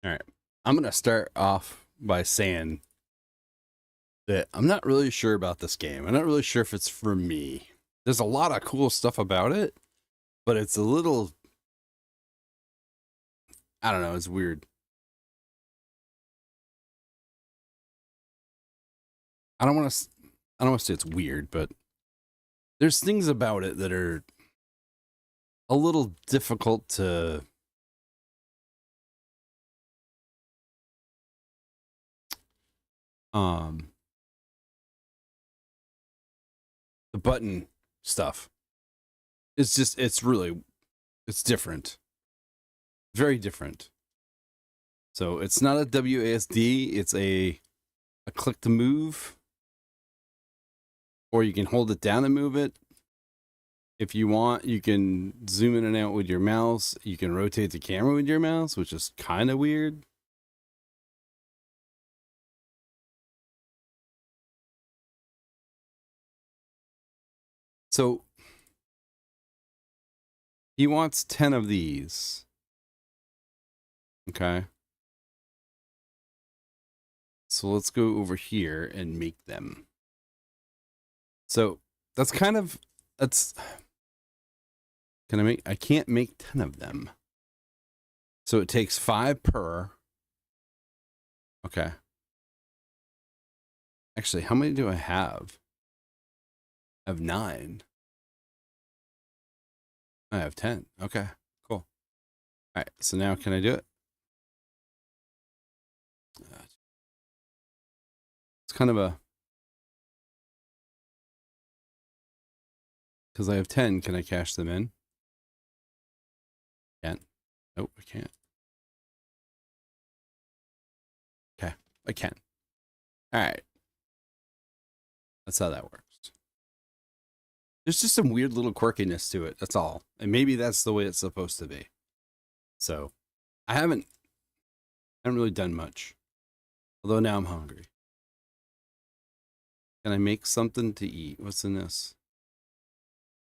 All right. I'm going to start off by saying that I'm not really sure about this game. I'm not really sure if it's for me. There's a lot of cool stuff about it, but it's a little, I don't know, it's weird. I don't want to I don't want to say it's weird, but there's things about it that are a little difficult to um the button stuff. It's different. Very different. So it's not a WASD, it's a click to move, or you can hold it down and move it. If you want, you can zoom in and out with your mouse. You can rotate the camera with your mouse, which is kind of weird. So he wants 10 of these. Okay. So let's go over here and make them. So that's kind of, I can't make 10 of them. So it takes 5 per. Okay. Actually, how many do I have? I have 9. I have 10. Okay, cool. All right, so now can I do it? It's kind of a, because I have 10, can I cash them in? Can't. Nope, I can't. Okay, I can. All right. That's how that works. There's just some weird little quirkiness to it. That's all. And maybe that's the way it's supposed to be. So I haven't really done much. Although now I'm hungry. Can I make something to eat? What's in this?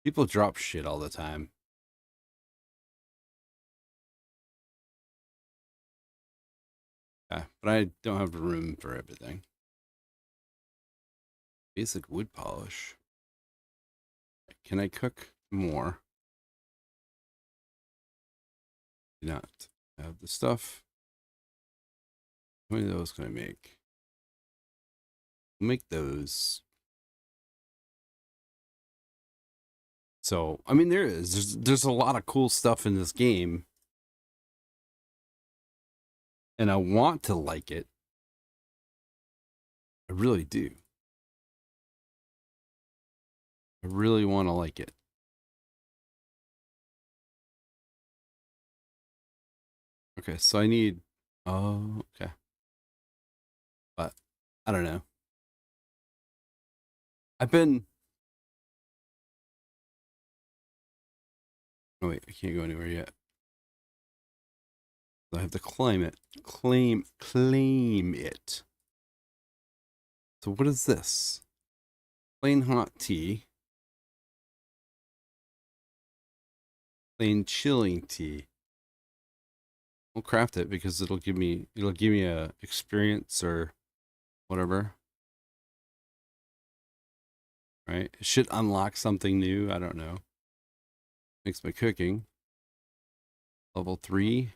People drop shit all the time. Yeah, but I don't have room for everything. Basic wood polish. Can I cook more? Do not have the stuff. How many of those can I make? I'll make those. So, I mean, there's a lot of cool stuff in this game. And I want to like it. I really do. I really want to like it. Okay, so I need, oh, okay. But I don't know. I've been, oh wait, I can't go anywhere yet. I have to claim it. Claim it. So what is this? Plain hot tea. Plain chilling tea. We'll craft it because it'll give me a experience or whatever. Right? It should unlock something new. I don't know. Makes my cooking. Level 3.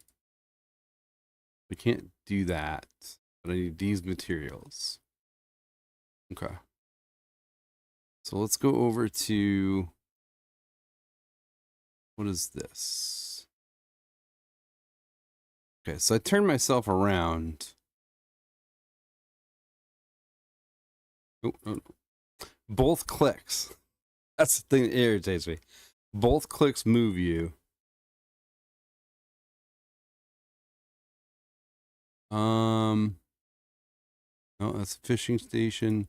We can't do that. But I need these materials. Okay. So let's go over to, what is this? Okay, so I turn myself around. Oh, oh. Both clicks. That's the thing that irritates me. Both clicks move you. No, that's a fishing station,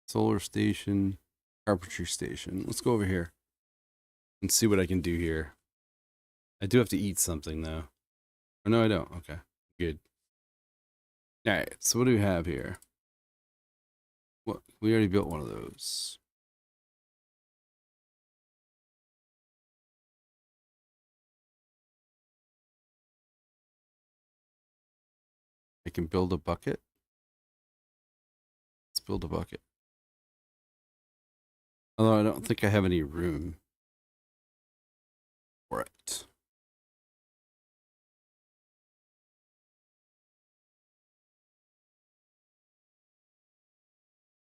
solar station, carpentry station. Let's go over here and see what I can do here. I do have to eat something though. Oh, no, I don't. Okay, good. All right, so what do we have here? What, we already built one of those. I can build a bucket. Let's build a bucket. Although I don't think I have any room for it.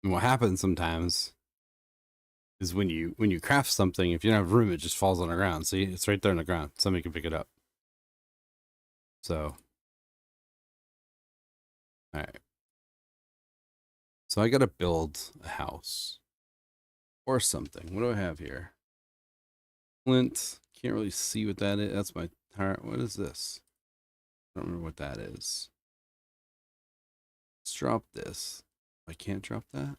And what happens sometimes is when you craft something, if you don't have room, it just falls on the ground. See, it's right there on the ground. Somebody can pick it up. So, all right. So I got to build a house or something. What do I have here? Flint. Can't really see what that is. That's my heart. What is this? I don't remember what that is. Let's drop this. I can't drop that.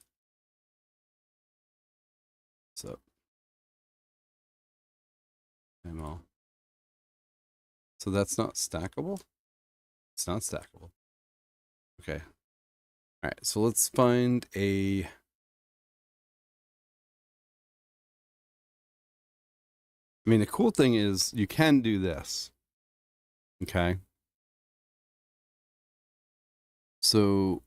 So, ammo. So that's not stackable? It's not stackable. Okay. All right. So let's find a. I mean, the cool thing is you can do this. Okay. So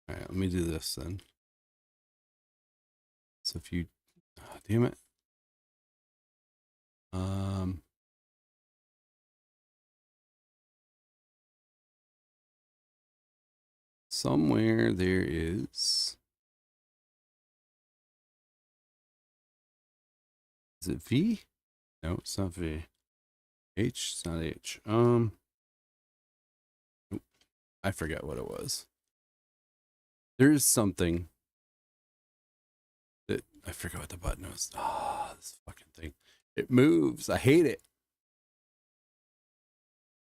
all right, let me do this then. So if you, oh, damn it. Somewhere there is it V? No, it's not V. H, it's not H. I forget what it was. There is something that I forgot what the button was. Oh, this fucking thing. It moves. I hate it.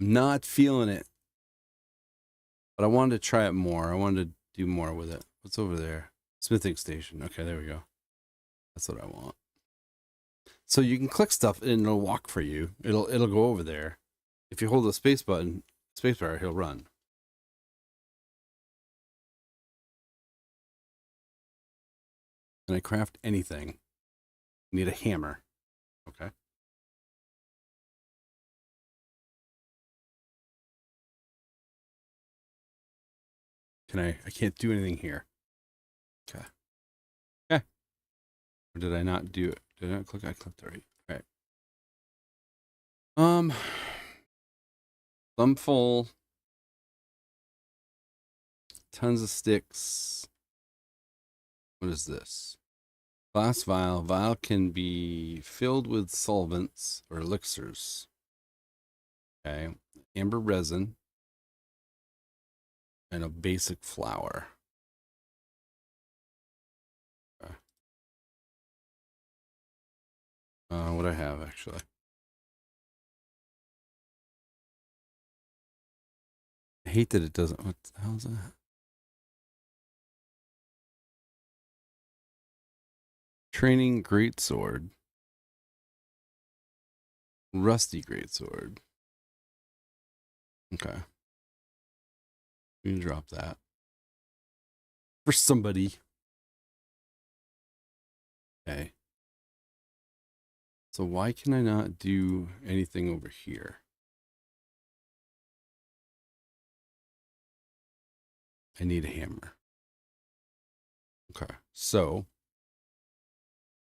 I'm not feeling it. But I wanted to try it more. I wanted to do more with it. What's over there? Smithing station. Okay, there we go. That's what I want. So you can click stuff and it'll walk for you. It'll go over there. If you hold the space button, spacebar, he'll run. Can I craft anything? Need a hammer. Okay. Can I can't do anything here. Okay. Okay. Or did I not do it? Did I not click? I clicked already. All right. Thumb full. Tons of sticks. What is this? Glass vial. Vial can be filled with solvents or elixirs. Okay. Amber resin. And a basic flour. Okay. What do I have actually? I hate that it doesn't. What the hell is that? Training greatsword. Rusty greatsword. Okay. We can drop that. For somebody. Okay. So why can I not do anything over here? I need a hammer. Okay. So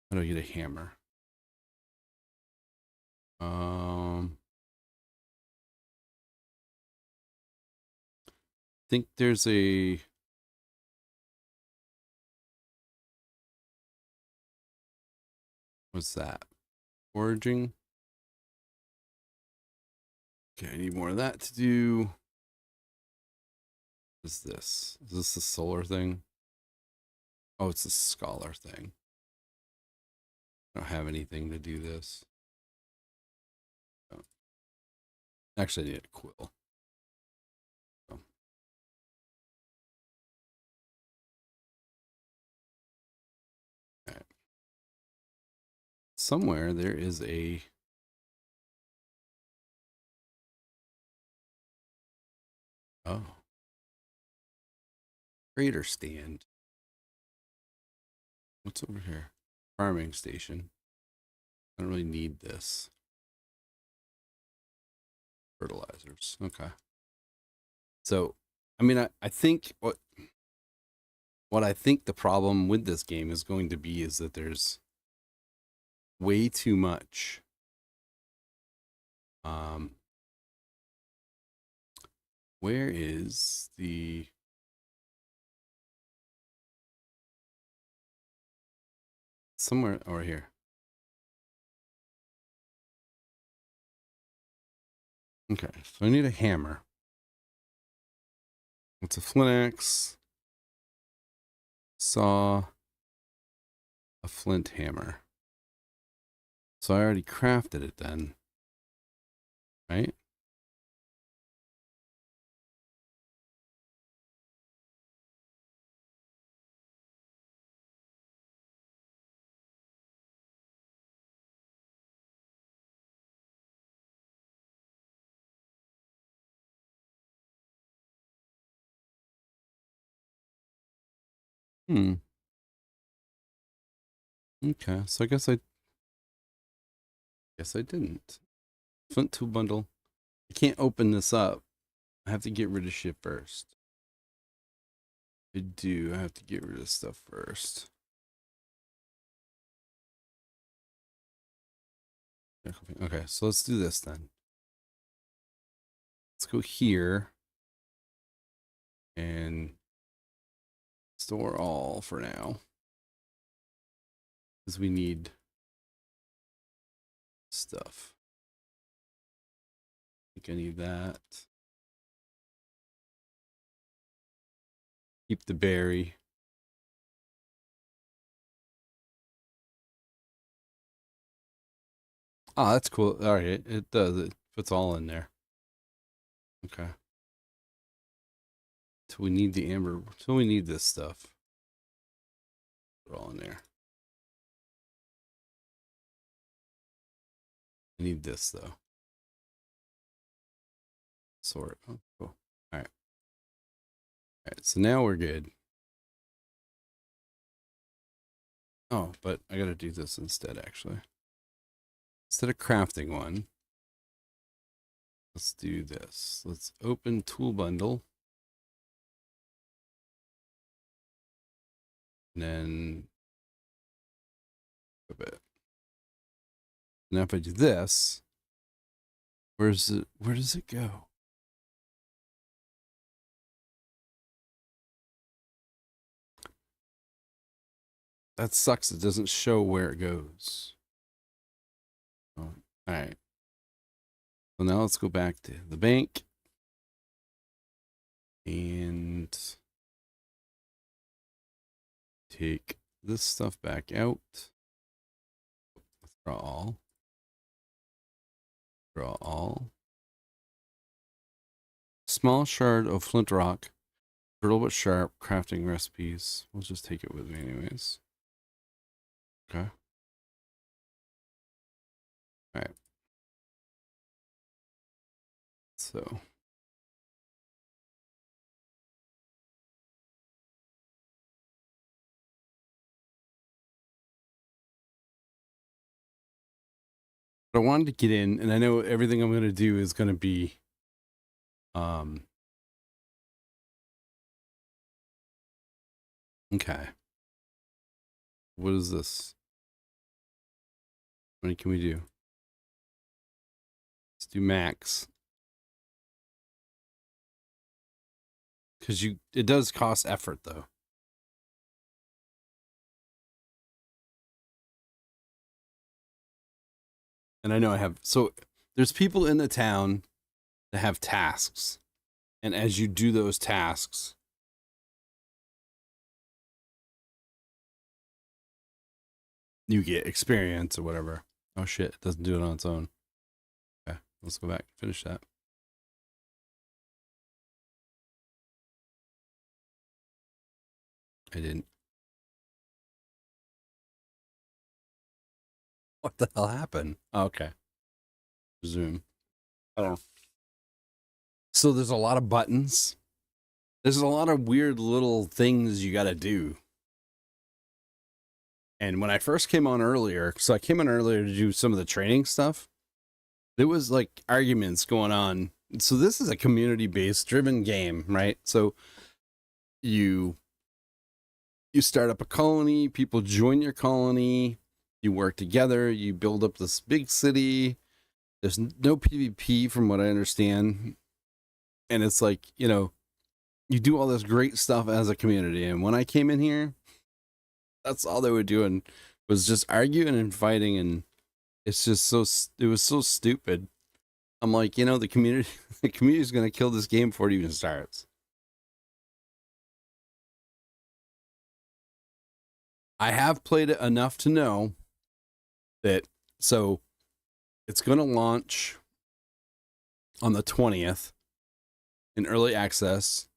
how do I get a hammer? I think there's a what's that? Foraging. Okay, I need more of that to do. What is this? Is this the solar thing? Oh, it's a scholar thing. I don't have anything to do this. Oh. Actually, I need a quill. Oh. Right. Somewhere there is a trader stand. What's over here? Farming station. I don't really need this. Fertilizers. Okay. So, I mean, I think what I think the problem with this game is going to be is that there's way too much where is the somewhere over here. Okay, so I need a hammer. It's a flint axe, saw, a flint hammer. So I already crafted it then, right? Okay, so I guess I didn't. Flint tool bundle. I can't open this up. I have to get rid of shit first. I do. I have to get rid of stuff first. Okay, so let's do this then. Let's go here and store all for now. Because we need stuff. I think I need that. Keep the berry. Oh, that's cool. All right, it does. It puts all in there. Okay. So we need the amber. So we need this stuff. Put it all in there. I need this though. Sort. Oh, cool. All right. All right. So now we're good. Oh, but I gotta do this instead, actually. Instead of crafting one, let's do this. Let's open tool bundle. And then a bit. Now if I do this, where does it go? That sucks. It doesn't show where it goes. Oh, all right. So now let's go back to the bank. And take this stuff back out. Draw all. Draw all. Small shard of flint rock. Brittle but sharp. Crafting recipes. We'll just take it with me anyways. Okay. Alright. So. But I wanted to get in, and I know everything I'm going to do is going to be okay. What is this? How many can we do? Let's do max. Because it does cost effort though. And I know I have, so there's people in the town that have tasks. And as you do those tasks, you get experience or whatever. Oh shit, it doesn't do it on its own. Okay, let's go back and finish that. I didn't. What the hell happened? Oh, okay. Resume. Oh. So there's a lot of buttons. There's a lot of weird little things you gotta do. And when I first came on earlier, so I came on earlier to do some of the training stuff, there was like arguments going on. So this is a community-based driven game, right? So you start up a colony, people join your colony, you work together, you build up this big city. There's no PvP from what I understand. And it's like, you know, you do all this great stuff as a community. And when I came in here, that's all they were doing was just arguing and fighting. And it's just it was so stupid. I'm like, you know, the community is going to kill this game before it even starts. I have played it enough to know that, so it's going to launch on the 20th in early access,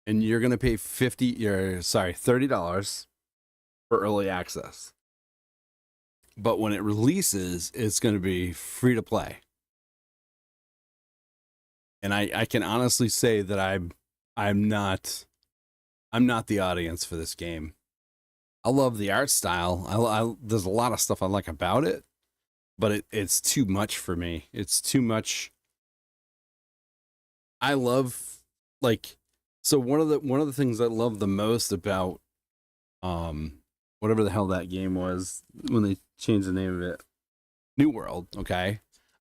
and you're going to pay $30 for early access. But when it releases, it's going to be free to play. And I can honestly say that I'm not the audience for this game. I love the art style. There's a lot of stuff I like about it, but it's too much for me. It's too much. I love, like, so one of the things I love the most about whatever the hell that game was when they changed the name of it, New World, okay?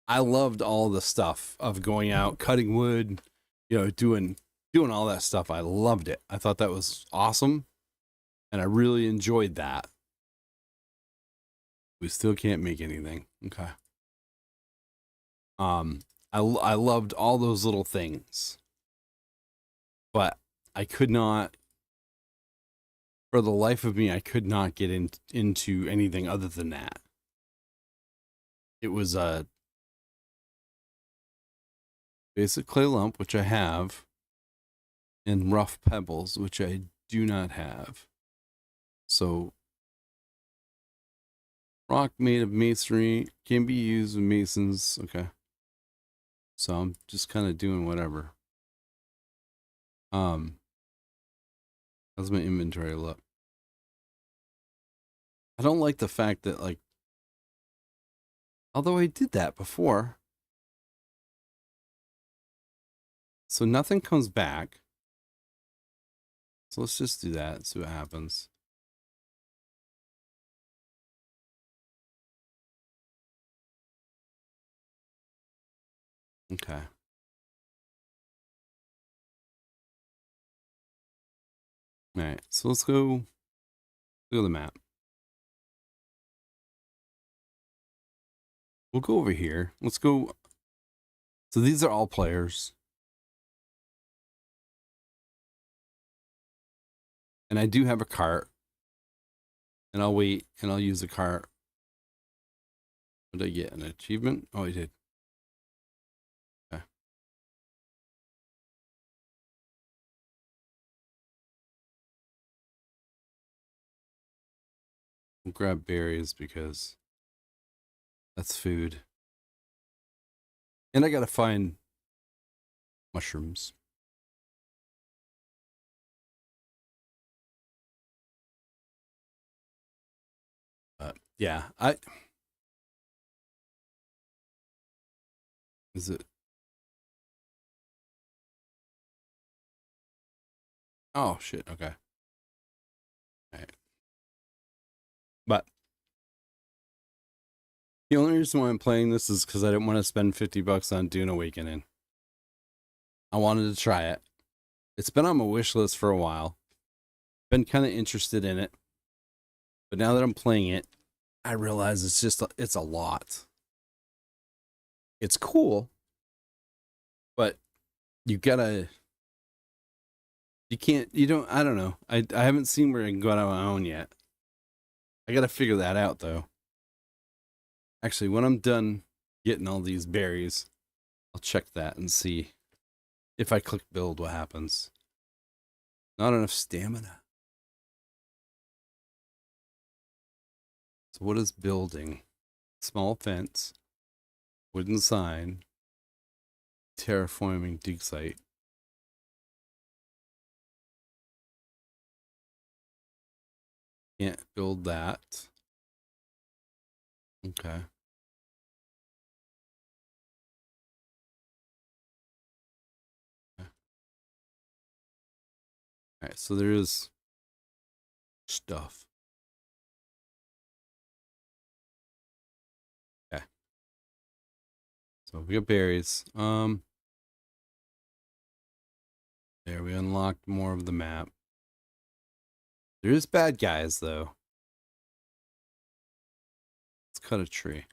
I loved all the stuff of going out, cutting wood, you know, doing all that stuff. I loved it. I thought that was awesome. And I really enjoyed that. We still can't make anything. Okay. I loved all those little things. But I could not, for the life of me, I could not get into anything other than that. It was a basic clay lump, which I have, and rough pebbles, which I do not have. So, rock made of masonry can be used with masons. Okay. So I'm just kind of doing whatever. How's my inventory look? I don't like the fact that, like, although I did that before. So nothing comes back. So let's just do that, see what happens. Okay. All right, so let's go to the map. We'll go over here. Let's go. So these are all players. And I do have a cart. And I'll wait and I'll use the cart. What did I get? An achievement? Oh, I did. Okay. We'll grab berries because that's food. And I gotta find mushrooms. Yeah, is it? Oh shit, okay. All right. But the only reason why I'm playing this is because I didn't want to spend $50 on Dune Awakening. I wanted to try it. It's been on my wish list for a while. Been kind of interested in it. But now that I'm playing it, I realize it's a lot. It's cool, but I don't know. I haven't seen where I can go out on my own yet. I gotta figure that out though. Actually, when I'm done getting all these berries, I'll check that and see if I click build what happens. Not enough stamina. So what is building? Small fence, wooden sign, terraforming dig site. Can't build that. Okay. All right, so there is stuff. Okay. So we got berries. There, we unlocked more of the map. There's bad guys, though. Let's cut a tree.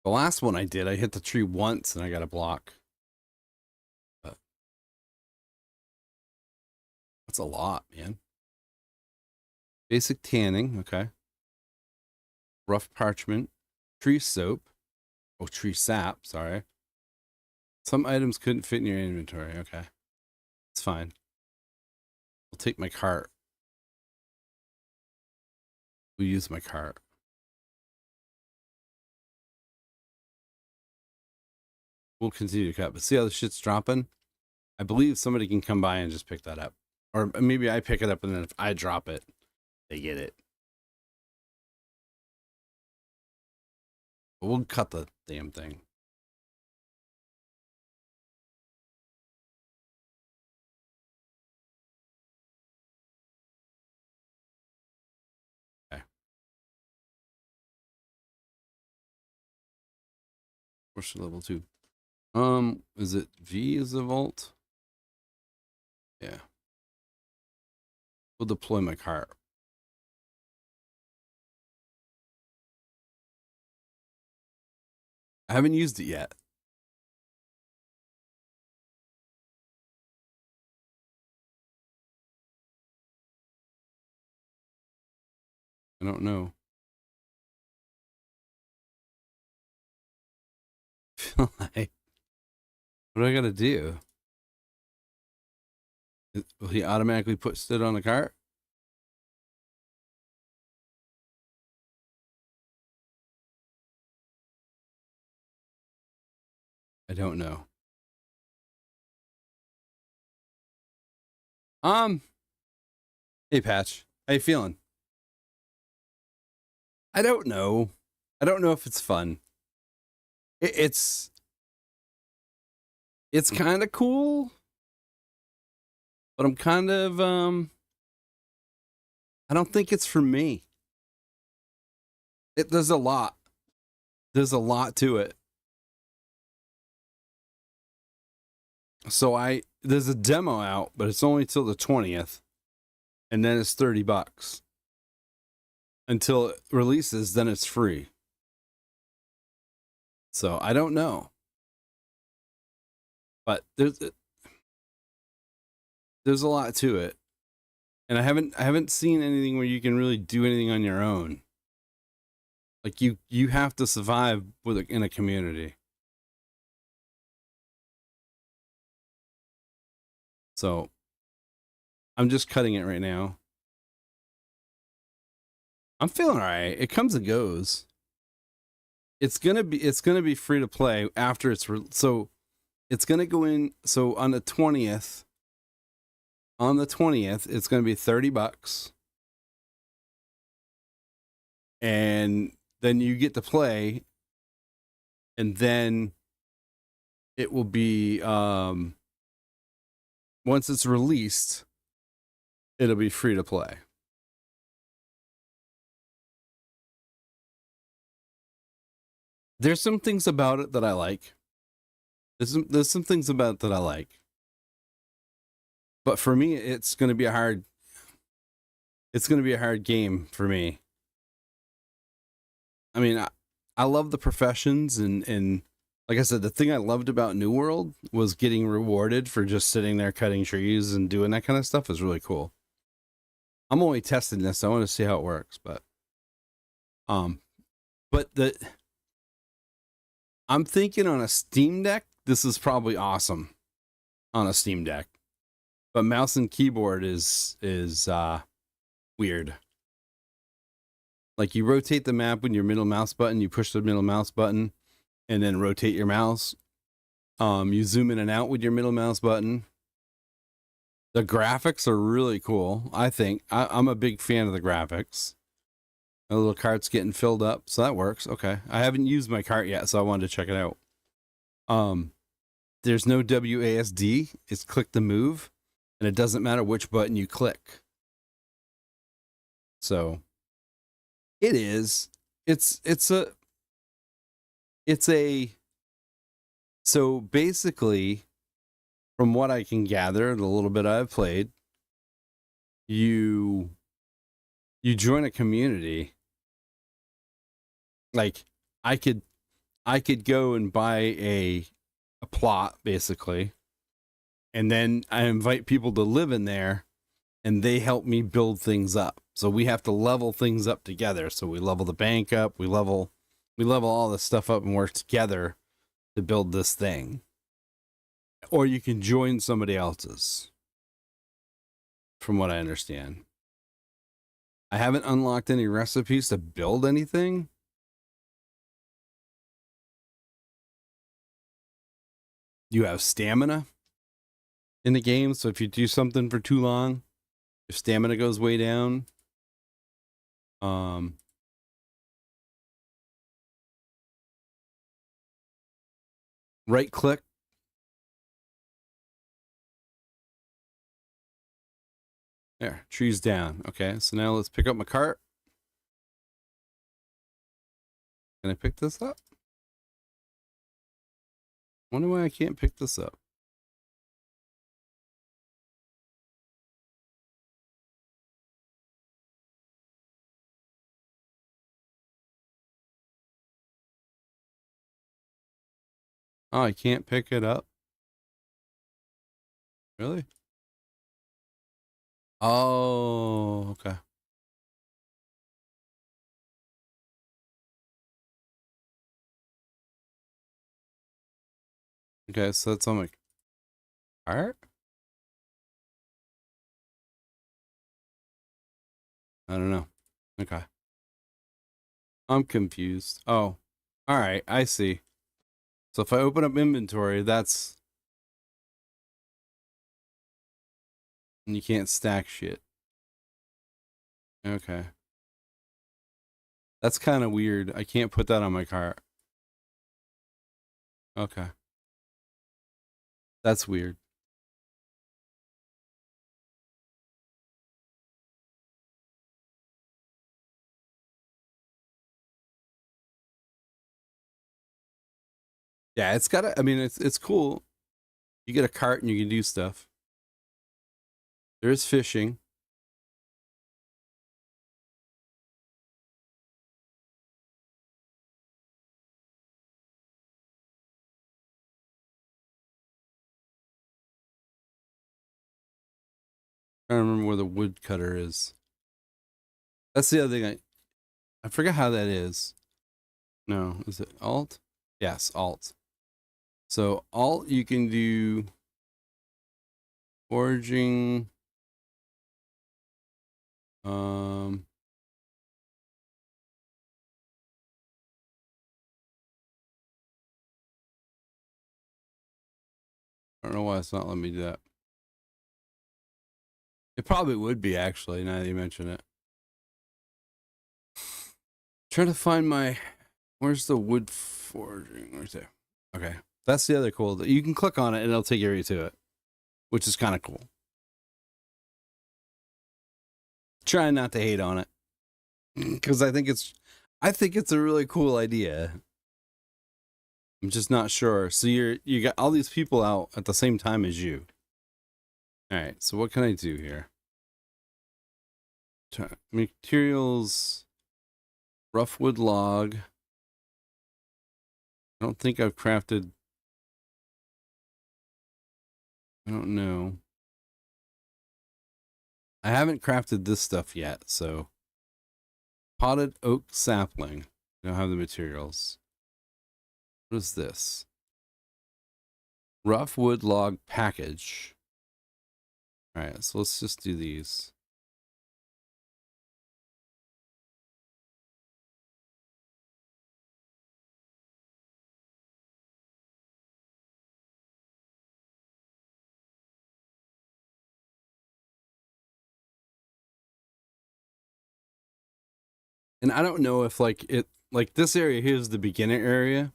The last one I did, I hit the tree once and I got a block. But that's a lot, man. Basic tanning, okay. Rough parchment. Tree soap. Oh, tree sap, sorry. Some items couldn't fit in your inventory, okay. It's fine. I'll take my cart. We'll use my cart. We'll continue to cut, but see how the shit's dropping? I believe somebody can come by and just pick that up. Or maybe I pick it up and then if I drop it, they get it. But we'll cut the damn thing. Okay. Push to level 2. Is it V is the vault? Yeah. We'll deploy my cart. I haven't used it yet. I don't know. Feel like, what do I gotta do? Will he automatically put it on the cart? I don't know. Hey Patch, how you feeling? I don't know. I don't know if it's fun. It's kind of cool, but I'm kind of I don't think it's for me. There's a lot. There's a lot to it. So there's a demo out, but it's only till the 20th. And then it's $30. Until it releases, then it's free. So I don't know. But there's a lot to it. And I haven't seen anything where you can really do anything on your own. Like you have to survive in a community. So I'm just cutting it right now. I'm feeling all right. It comes and goes. It's gonna be free to play after it's so it's gonna go in. So on the 20th, it's gonna be $30, and then you get to play, and then it will be once it's released, it'll be free to play. There's some things about it that I like. There's some things about it that I like. But for me, it's going to be a hard game for me. I mean, I love the professions and like I said, the thing I loved about New World was getting rewarded for just sitting there cutting trees and doing that kind of stuff is really cool. I'm only testing this. I want to see how it works, but I'm thinking on a Steam Deck, this is probably awesome on a Steam Deck. But mouse and keyboard is weird. Like you rotate the map with your middle mouse button, you push the middle mouse button, and then rotate your mouse. You zoom in and out with your middle mouse button. The graphics are really cool. I think I'm a big fan of the graphics. The little cart's getting filled up, so that works. Okay, I haven't used my cart yet, so I wanted to check it out. There's no WASD. It's click to move, and it doesn't matter which button you click. So it is. It's a. So basically, from what I can gather, the little bit I've played, you join a community. Like I could go and buy a plot basically, and then I invite people to live in there, and they help me build things up. So we have to level things up together. So we level the bank up, we level all this stuff up and work together to build this thing. Or you can join somebody else's, from what I understand. I haven't unlocked any recipes to build anything. You have stamina in the game, so if you do something for too long, your stamina goes way down. Right click. There, trees down. Okay, so now let's pick up my cart. Can I pick this up? Wonder why I can't pick this up. Oh, I can't pick it up? Really? Oh, okay. Okay, so that's on my cart? I don't know. Okay. I'm confused. Oh, all right. I see. So if I open up inventory, that's... And you can't stack shit. Okay. That's kind of weird. I can't put that on my cart. Okay. That's weird. Yeah, it's got I mean, it's cool. You get a cart and you can do stuff. There is fishing. I don't remember where the woodcutter is. That's the other thing. I forget how that is. No, is it Alt? Yes, Alt. So Alt, you can do foraging. I don't know why it's not letting me do that. It probably would be actually, now that you mention it. Trying to find my... Where's the wood foraging? Where's it? Okay. That's the other cool. You can click on it and it'll take you right to it, which is kind of cool. Trying not to hate on it, because I think it's a really cool idea. I'm just not sure. So you got all these people out at the same time as you. All right. So what can I do here? Materials, rough wood log. I don't think I've crafted. I don't know. I haven't crafted this stuff yet, so potted oak sapling. I don't have the materials. What is this? Rough wood log package. All right, so let's just do these. And I don't know if like this area here is the beginner area.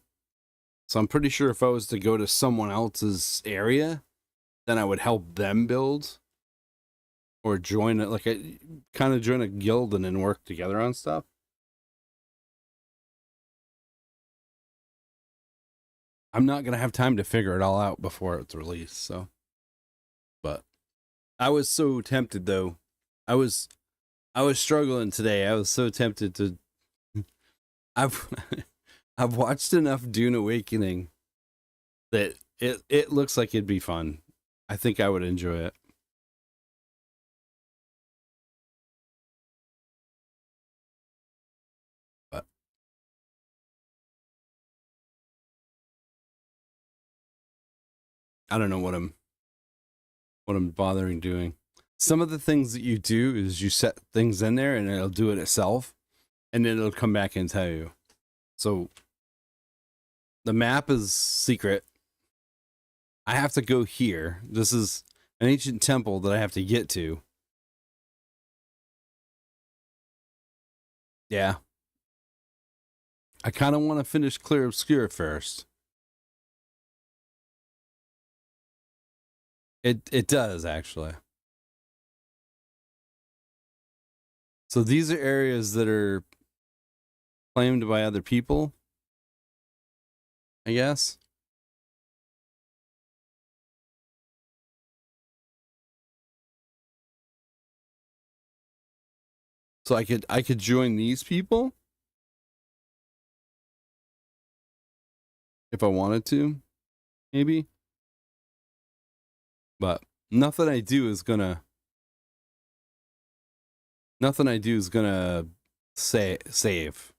So I'm pretty sure if I was to go to someone else's area, then I would help them build or join it, like kind of join a guild and then work together on stuff. I'm not going to have time to figure it all out before it's released. So, but I was so tempted though. I was struggling today. I was so tempted to, I've, I've watched enough Dune Awakening that it looks like it'd be fun. I think I would enjoy it. But I don't know what I'm bothering doing. Some of the things that you do is you set things in there and it'll do it itself, and then it'll come back and tell you. So the map is secret. I have to go here. This is an ancient temple that I have to get to. Yeah. I kind of want to finish Clear Obscure first. It does, actually. So these are areas that are claimed by other people, I guess. So I could join these people if I wanted to, maybe. But nothing I do is gonna save.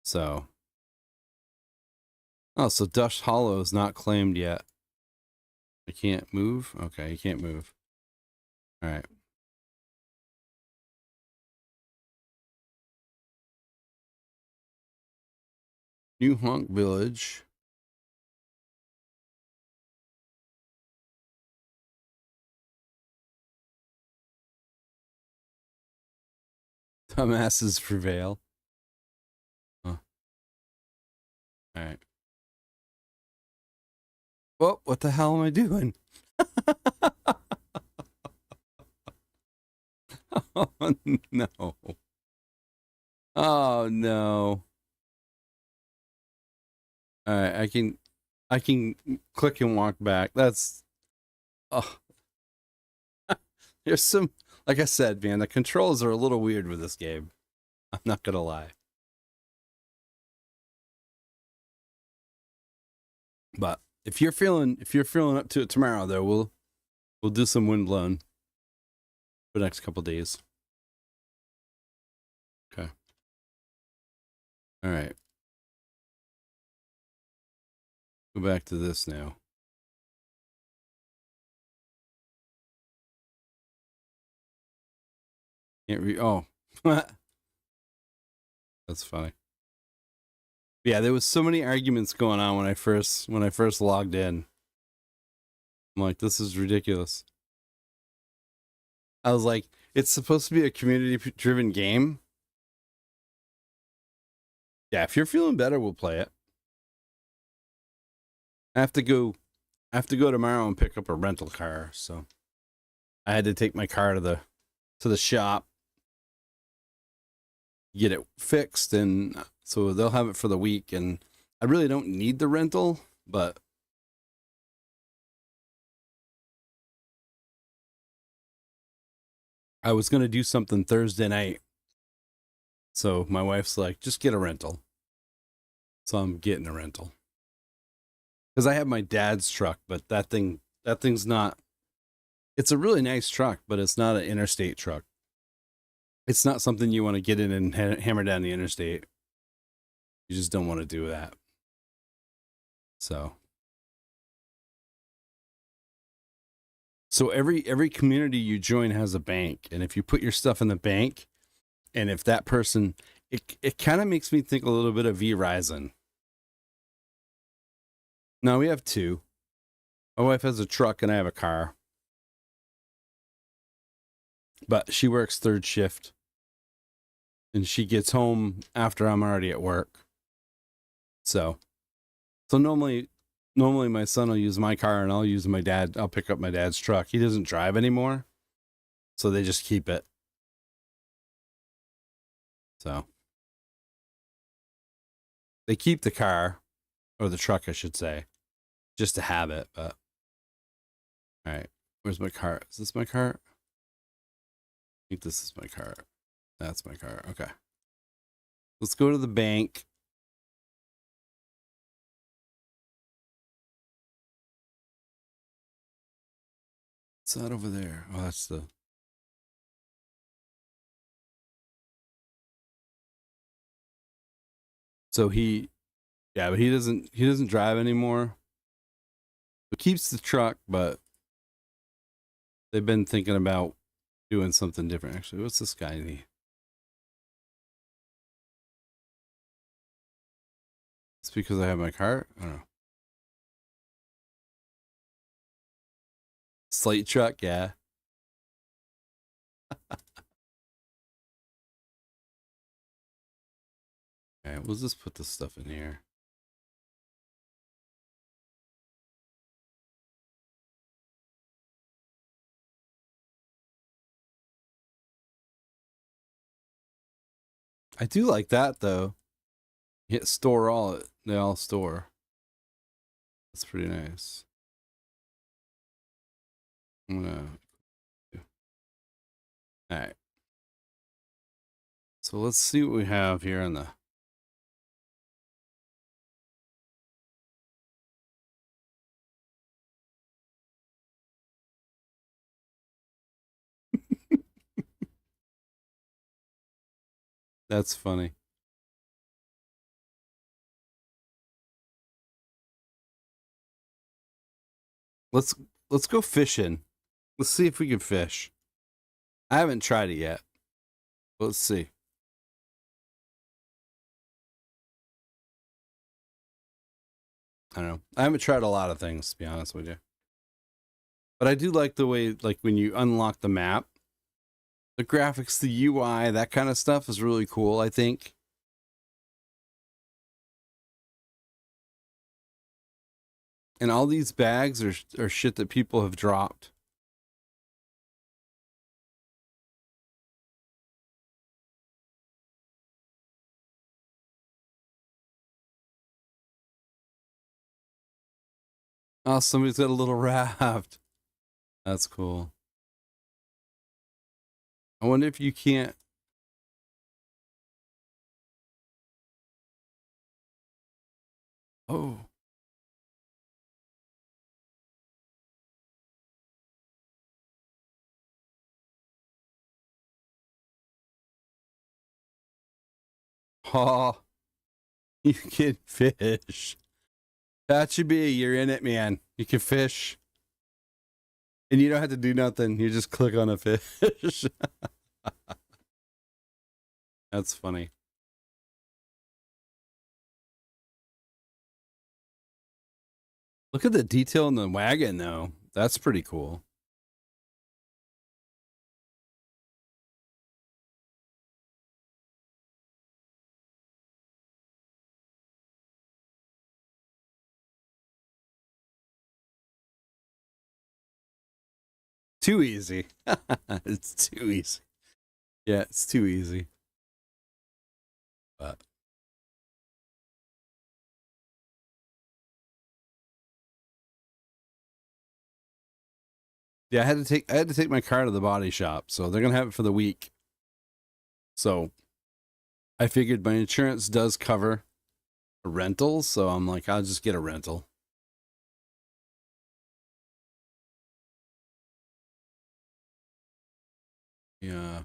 So so Dust Hollow is not claimed yet. I can't move? Okay, you can't move. Alright. New Honk Village. Dumbasses prevail. Huh. Alright. Oh, what the hell am I doing? Oh no. Oh no. Alright, I can click and walk back. That's oh. There's some, like I said, man, the controls are a little weird with this game. I'm not gonna lie. But if you're feeling up to it tomorrow, though, we'll do some Windblown for the next couple days. Okay. All right. Go back to this now. Can't read. Oh, that's funny. Yeah, there was so many arguments going on when I first logged in. I'm like, this is ridiculous. I was like, it's supposed to be a community-driven game. Yeah, if you're feeling better, we'll play it. I have to go tomorrow and pick up a rental car, so I had to take my car to the shop, get it fixed, and so they'll have it for the week. And I really don't need the rental, but I was going to do something Thursday night. So my wife's like, just get a rental. So I'm getting a rental. Because I have my dad's truck, but that thing's not, it's a really nice truck, but it's not an interstate truck. It's not something you want to get in and hammer down the interstate. You just don't want to do that. So every community you join has a bank, and if you put your stuff in the bank, and if that person, it kind of makes me think a little bit of Verizon. No, we have two. My wife has a truck and I have a car. But she works third shift. and she gets home after I'm already at work. So normally my son will use my car and I'll pick up my dad's truck. He doesn't drive anymore, so they just keep it. So they keep the car, or the truck, I should say, just to have it. But all right, where's my car? Is this my car? I think this is my car. That's my car. Okay. Let's go to the bank. What's that over there? Oh, that's the... So but he doesn't drive anymore. He keeps the truck, but they've been thinking about doing something different. Actually, what's this guy need? It's because I have my car? I don't know. Slate truck, yeah. Okay, we'll just put this stuff in here. I do like that though. Hit store all, they all store. That's pretty nice. I'm gonna... All right. So let's see what we have here on the... That's funny. Let's go fishing. Let's see if we can fish. I haven't tried it yet. Let's see. I don't know. I haven't tried a lot of things, to be honest with you. But I do like the way, like, when you unlock the map, the graphics, the UI, that kind of stuff is really cool, I think. And all these bags are shit that people have dropped. Oh, somebody's got a little raft. That's cool. I wonder if you can't... Oh. Oh, you can fish. That should be a you're in it, man. You can fish. And you don't have to do nothing. You just click on a fish. That's funny. Look at the detail in the wagon, though. That's pretty cool. Too easy. It's too easy. Yeah, it's too easy. But yeah, I had to take my car to the body shop, so they're gonna have it for the week. So I figured my insurance does cover a rental, so I'm like, I'll just get a rental. Yeah.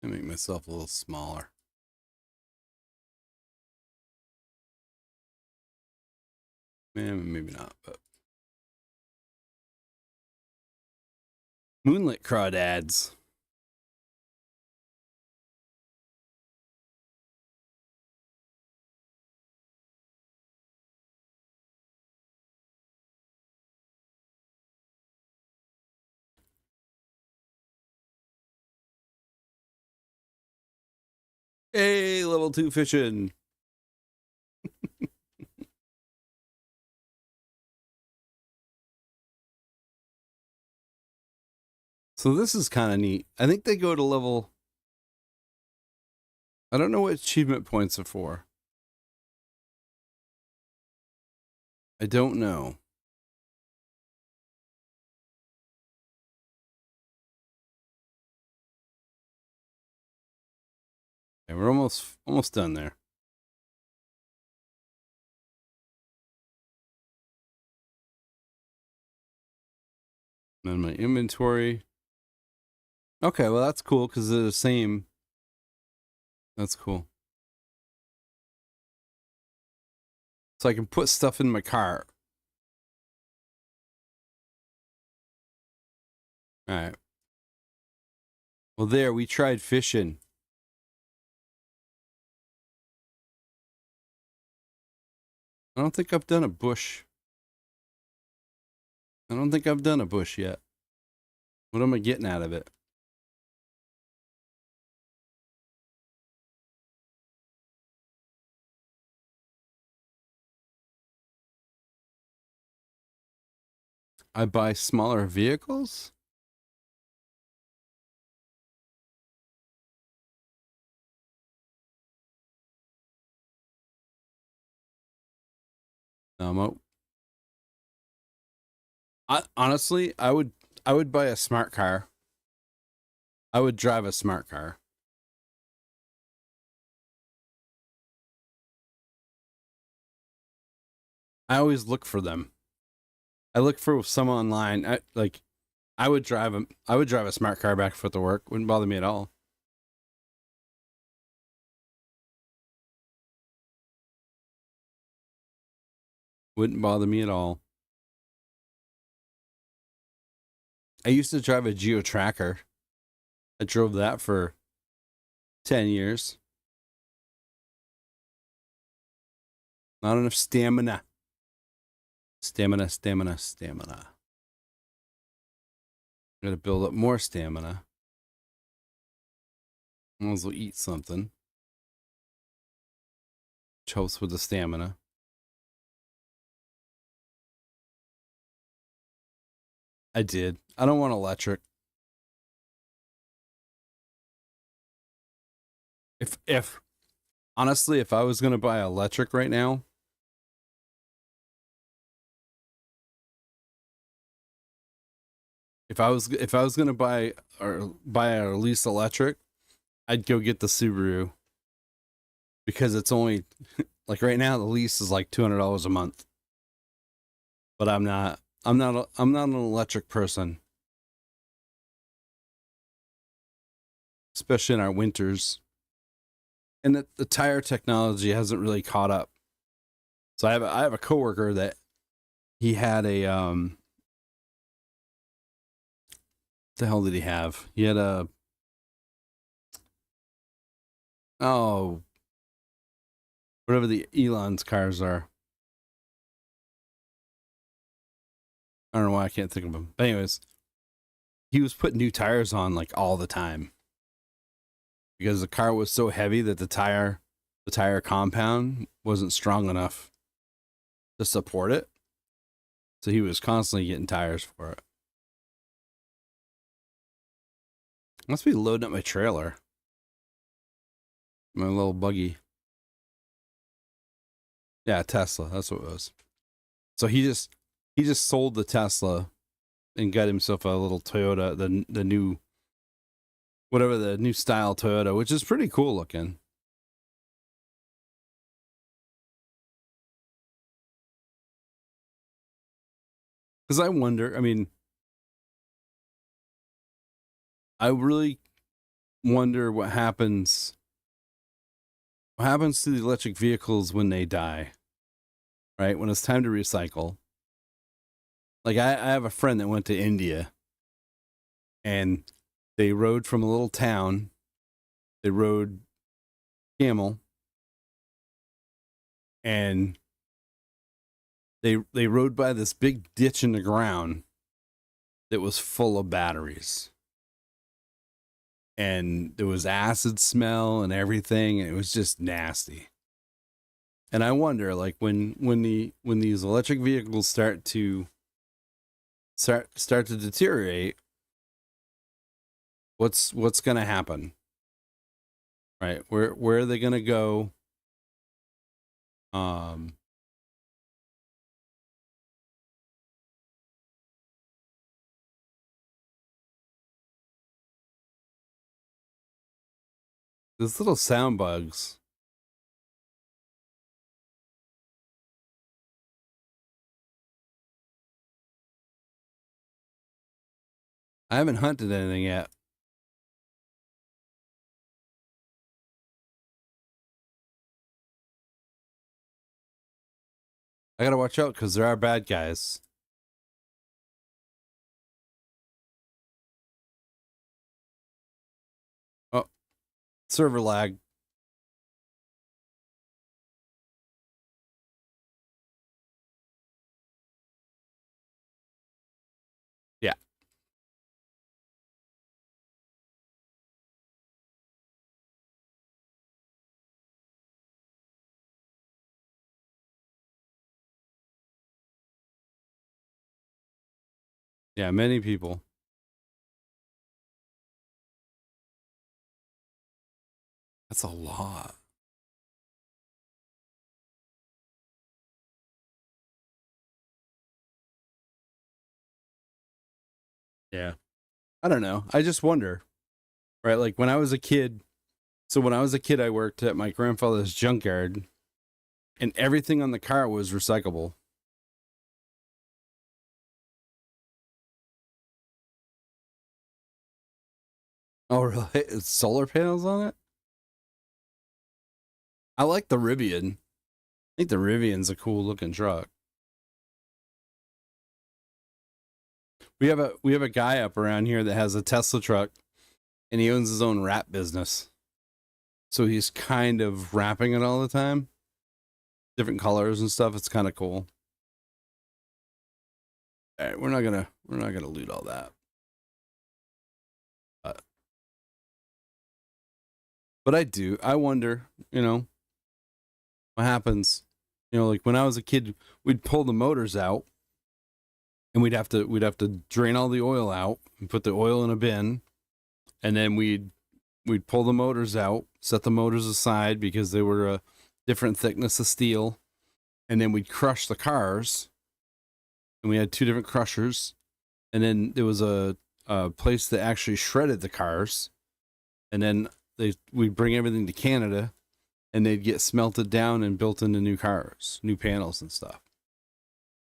I make myself a little smaller. Maybe not, but Moonlit Crawdads. Hey, level 2 fishing. So this is kind of neat. I think they go to level... I don't know what achievement points are for. I don't know. Okay, we're almost done there. And then my inventory. Okay, well that's cool because they're the same. That's cool. So I can put stuff in my car. All right. Well, there, we tried fishing. I don't think I've done a bush. I don't think I've done a bush yet. What am I getting out of it? I buy smaller vehicles? No, honestly, I would buy a smart car. I would drive a smart car. I always look for them. I look for some online. I would drive them. I would drive a smart car back and forth to work. Wouldn't bother me at all. Wouldn't bother me at all. I used to drive a Geo Tracker. I drove that for 10 years. Not enough stamina. Stamina. Gotta build up more stamina. Might as well eat something. Which helps with the stamina. I did. I don't want electric. If honestly, if I was gonna buy electric right now, if I was gonna buy or lease electric, I'd go get the Subaru because it's only like right now the lease is like $200 a month. But I'm not an electric person, especially in our winters. And the tire technology hasn't really caught up. So I have a coworker that he had a what the hell did he have? He had a whatever the Elon's cars are. I don't know why I can't think of them. But anyways, he was putting new tires on like all the time because the car was so heavy that the tire compound wasn't strong enough to support it. So he was constantly getting tires for it. Must be loading up my trailer. My little buggy. Yeah, Tesla. That's what it was. So he just sold the Tesla and got himself a little Toyota, the new whatever the new style Toyota, which is pretty cool looking. Because I wonder, I mean, I really wonder what happens to the electric vehicles when they die, right? When it's time to recycle. Like I have a friend that went to India and they rode from a little town. They rode camel and they rode by this big ditch in the ground that was full of batteries. and there was acid smell and everything, and it was just nasty. And I wonder, like, when these electric vehicles start to deteriorate, what's going to happen? Right? Where are they going to go? Those little sound bugs. I haven't hunted anything yet. I gotta watch out because there are bad guys. Oh, server lag. Yeah. Yeah, many people. That's a lot. Yeah. I don't know. I just wonder. Right? Like when I was a kid, I worked at my grandfather's junkyard and everything on the car was recyclable. Oh, really? It's solar panels on it? I like the Rivian. I think the Rivian's a cool looking truck. We have a guy up around here that has a Tesla truck and he owns his own wrap business. So he's kind of wrapping it all the time. Different colors and stuff. It's kind of cool. All right, we're not gonna loot all that. But I wonder, what happens. Like when I was a kid, we'd pull the motors out and we'd have to drain all the oil out and put the oil in a bin, and then we'd pull the motors out, set the motors aside because they were a different thickness of steel, and then we'd crush the cars, and we had two different crushers, and then there was a place that actually shredded the cars, and then we'd bring everything to Canada, and they'd get smelted down and built into new cars, new panels and stuff.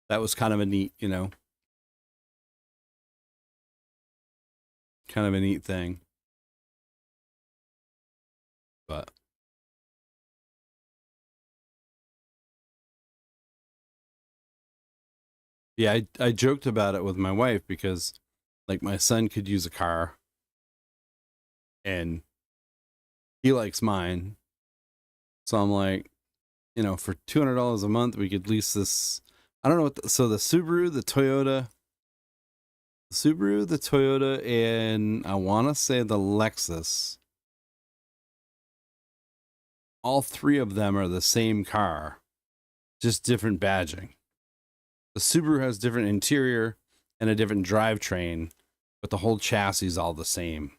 That was kind of a neat, kind of a neat thing. But yeah, I joked about it with my wife because like my son could use a car and he likes mine. So I'm like, for $200 a month, we could lease this. I don't know what. So the Subaru, the Toyota, and I want to say the Lexus. All three of them are the same car, just different badging. The Subaru has different interior and a different drivetrain, but the whole chassis is all the same.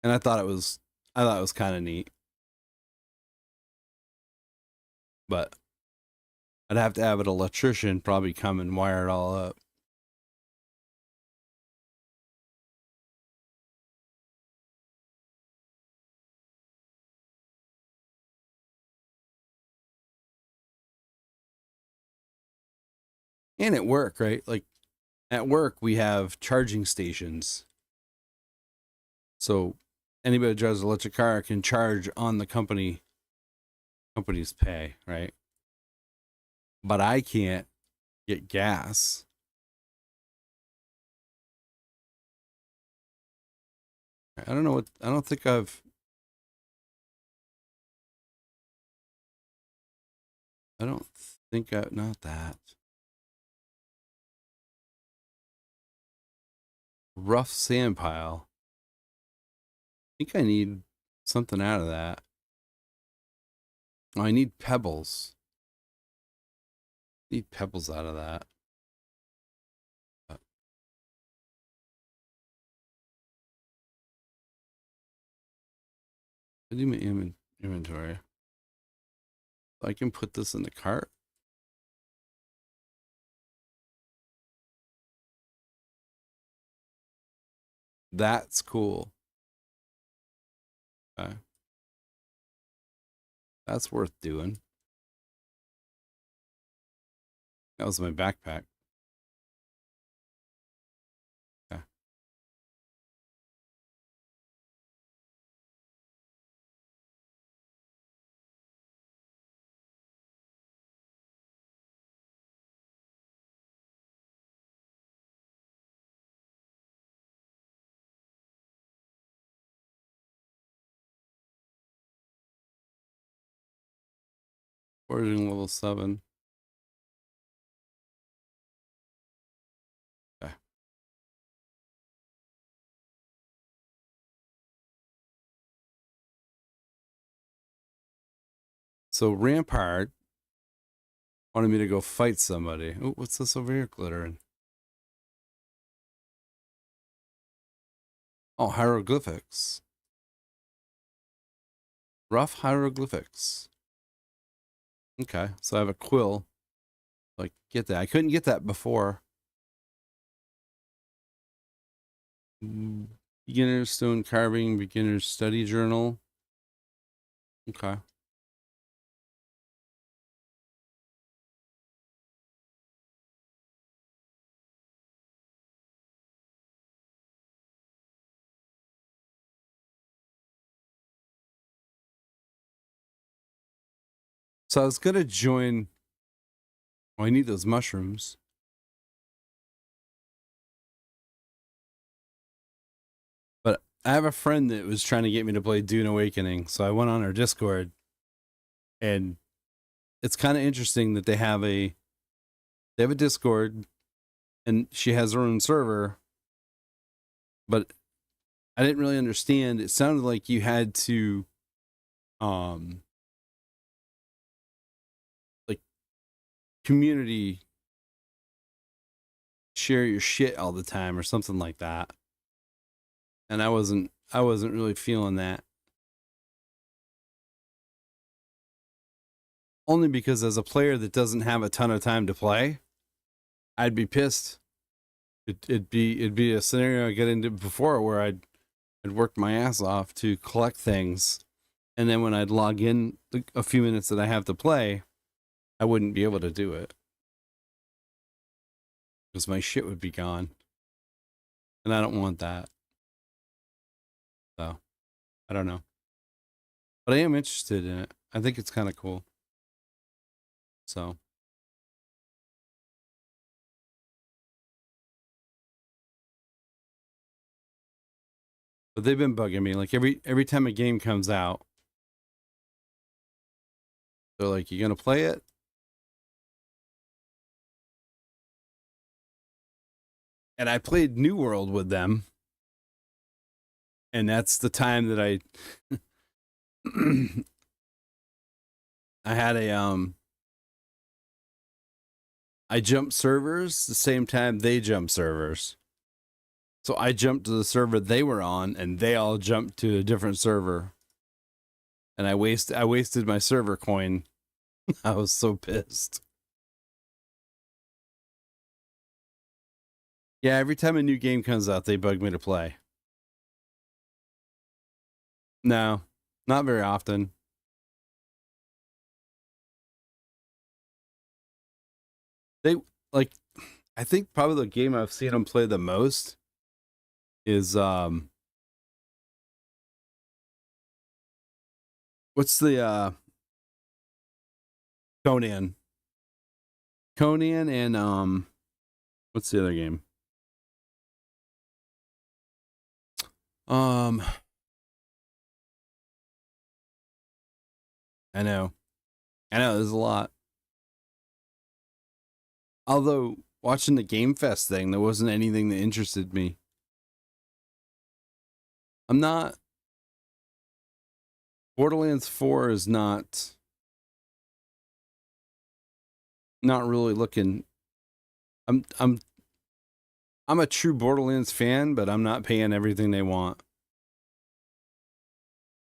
And I thought it was kind of neat. But I'd have to have an electrician probably come and wire it all up. And at work, right? Like at work, we have charging stations. So anybody who drives an electric car can charge on the company's pay, right? But I can't get gas. I don't know what, I don't think not that. Rough sand pile. I think I need something out of that. Oh, I need pebbles. Need pebbles out of that. I do my inventory. I can put this in the cart. That's cool. Okay. That's worth doing. That was my backpack. Okay. Foraging level 7. Okay. So Rampart wanted me to go fight somebody. Oh, what's this over here glittering? Oh, hieroglyphics. Rough hieroglyphics. Okay, so I have a quill. Like, get that. I couldn't get that before. Beginner's stone carving, beginner's study journal. Okay. So I was gonna join. Oh, I need those mushrooms. But I have a friend that was trying to get me to play Dune Awakening, so I went on her Discord, and it's kind of interesting that they have a Discord, and she has her own server. But I didn't really understand. It sounded like you had to, like community share your shit all the time or something like that. And I wasn't really feeling that. Only because as a player that doesn't have a ton of time to play, I'd be pissed. It'd be a scenario I get into before where I'd work my ass off to collect things, and then when I'd log in a few minutes that I have to play, I wouldn't be able to do it because my shit would be gone, and I don't want that. So I don't know, but I am interested in it. I think it's kind of cool. So. But they've been bugging me. Like every time a game comes out, they're like, "You gonna play it?" And I played New World with them, and that's the time that I I had I jumped servers the same time they jumped servers. So I jumped to the server they were on, and they all jumped to a different server. And I wasted my server coin. I was so pissed. Yeah, every time a new game comes out, they bug me to play. No, not very often. They like, I think probably the game I've seen them play the most is what's the Conan. Conan and what's the other game? Um I know. I know there's a lot. Although watching the Game Fest thing, there wasn't anything that interested me. I'm not. Borderlands 4 is not really looking. I'm a true Borderlands fan, but I'm not paying everything they want.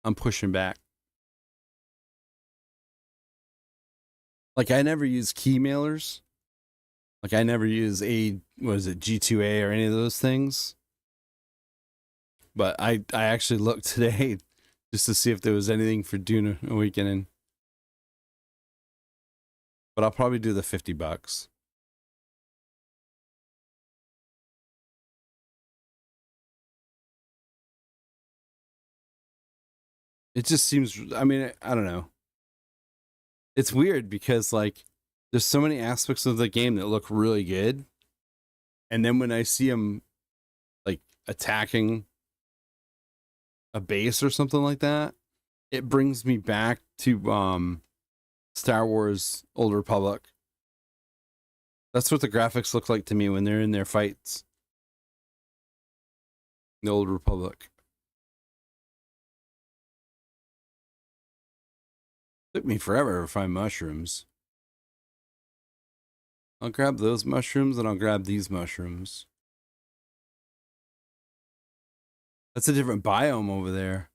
I'm pushing back. Like, I never use key mailers. Like, I never use G2A or any of those things. But I actually looked today just to see if there was anything for Dune Awakening. But I'll probably do the $50. It just seems, I mean, I don't know. It's weird because, like, there's so many aspects of the game that look really good. And then when I see them, like, attacking a base or something like that, it brings me back to Star Wars Old Republic. That's what the graphics look like to me when they're in their fights. The Old Republic. Took me forever to find mushrooms. I'll grab those mushrooms and I'll grab these mushrooms. That's a different biome over there.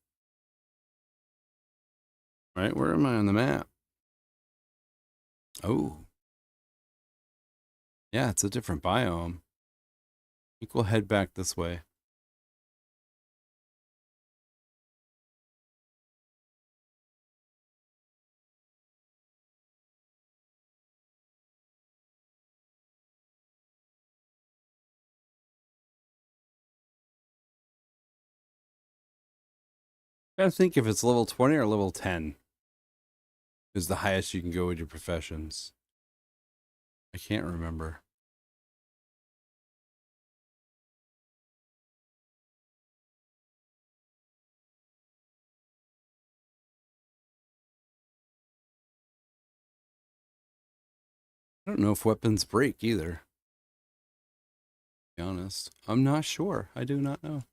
Right? Where am I on the map? Oh. Yeah, it's a different biome. I think we'll head back this way. I gotta think if it's level 20 or level 10 is the highest you can go with your professions. I can't remember. I don't know if weapons break either. To be honest, I'm not sure. I do not know.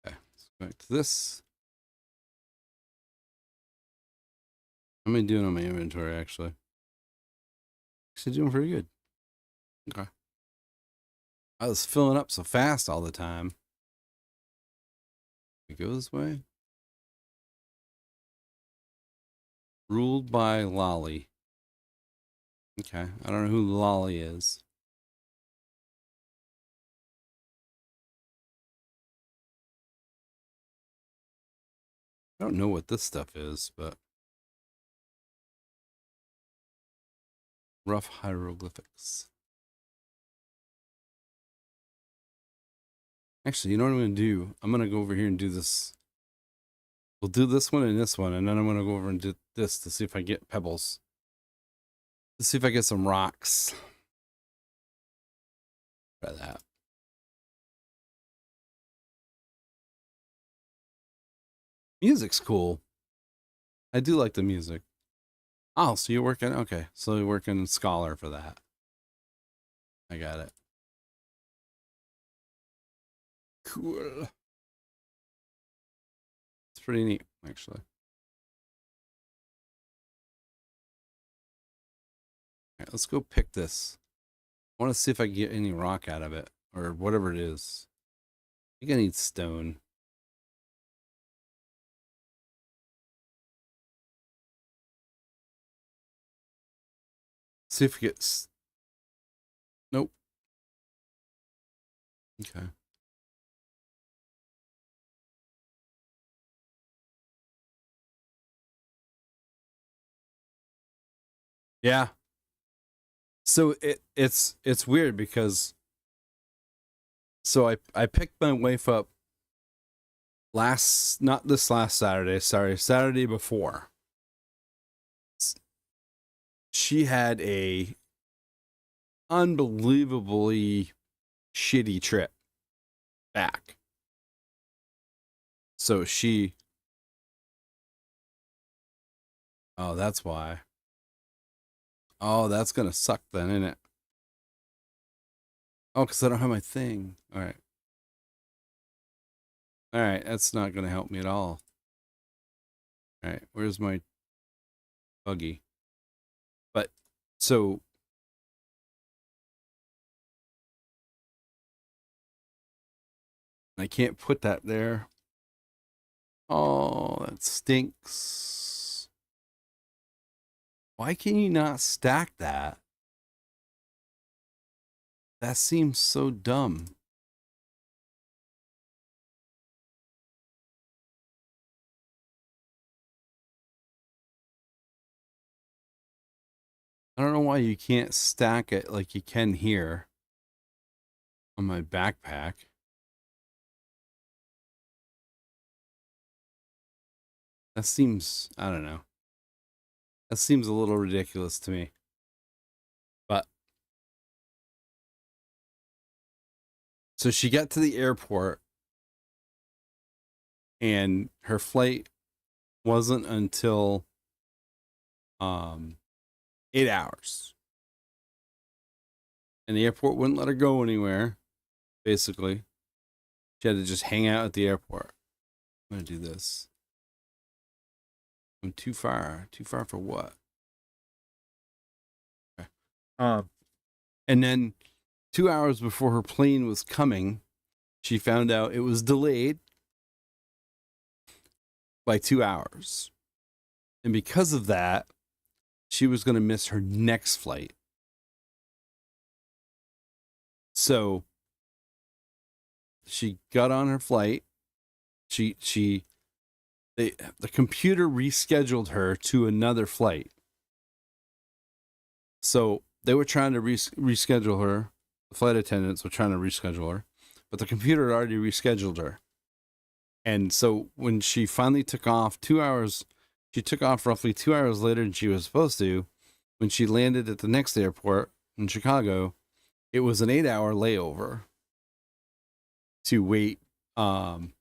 Okay, let's go back to this. How am I doing on my inventory, actually? Actually doing pretty good. Okay. I was filling up so fast all the time. We go this way. Ruled by Lolly. Okay, I don't know who Lolly is. I don't know what this stuff is, but rough hieroglyphics. Actually, you know what I'm going to do? I'm going to go over here and do this. We'll do this one and this one, and then I'm going to go over and do this to see if I get pebbles. Let's see if I get some rocks. Try that. Music's cool. I do like the music. Oh, so you're working, okay. So you're working Scholar for that. I got it. Cool. It's pretty neat, actually. All right, let's go pick this. I want to see if I can get any rock out of it, or whatever it is. I think I need stone. See if we get... Nope. Okay. Yeah. So it's weird because so I picked my wife up not this last Saturday, sorry, Saturday before. she had a unbelievably shitty trip back. So she... Oh, that's why. Oh, that's going to suck then, isn't it? Oh, because I don't have my thing. All right. All right, that's not going to help me at all. All right, where's my buggy? But, so... I can't put that there. Oh, that stinks. Why can you not stack that? That seems so dumb. I don't know why you can't stack it like you can here on my backpack. That seems, I don't know. That seems a little ridiculous to me. But so she got to the airport and her flight wasn't until 8 hours. And the airport wouldn't let her go anywhere, basically. She had to just hang out at the airport. I'm going to do this. I'm too far. Too far for what? Okay. And then 2 hours before her plane was coming, she found out it was delayed by 2 hours. And because of that, she was going to miss her next flight. So she got on her flight. The computer rescheduled her to another flight. So they were trying to reschedule her. The flight attendants were trying to reschedule her, but the computer had already rescheduled her. And so when she finally took off 2 hours, she took off roughly 2 hours later than she was supposed to. When she landed at the next airport in Chicago, it was an 8-hour layover to wait in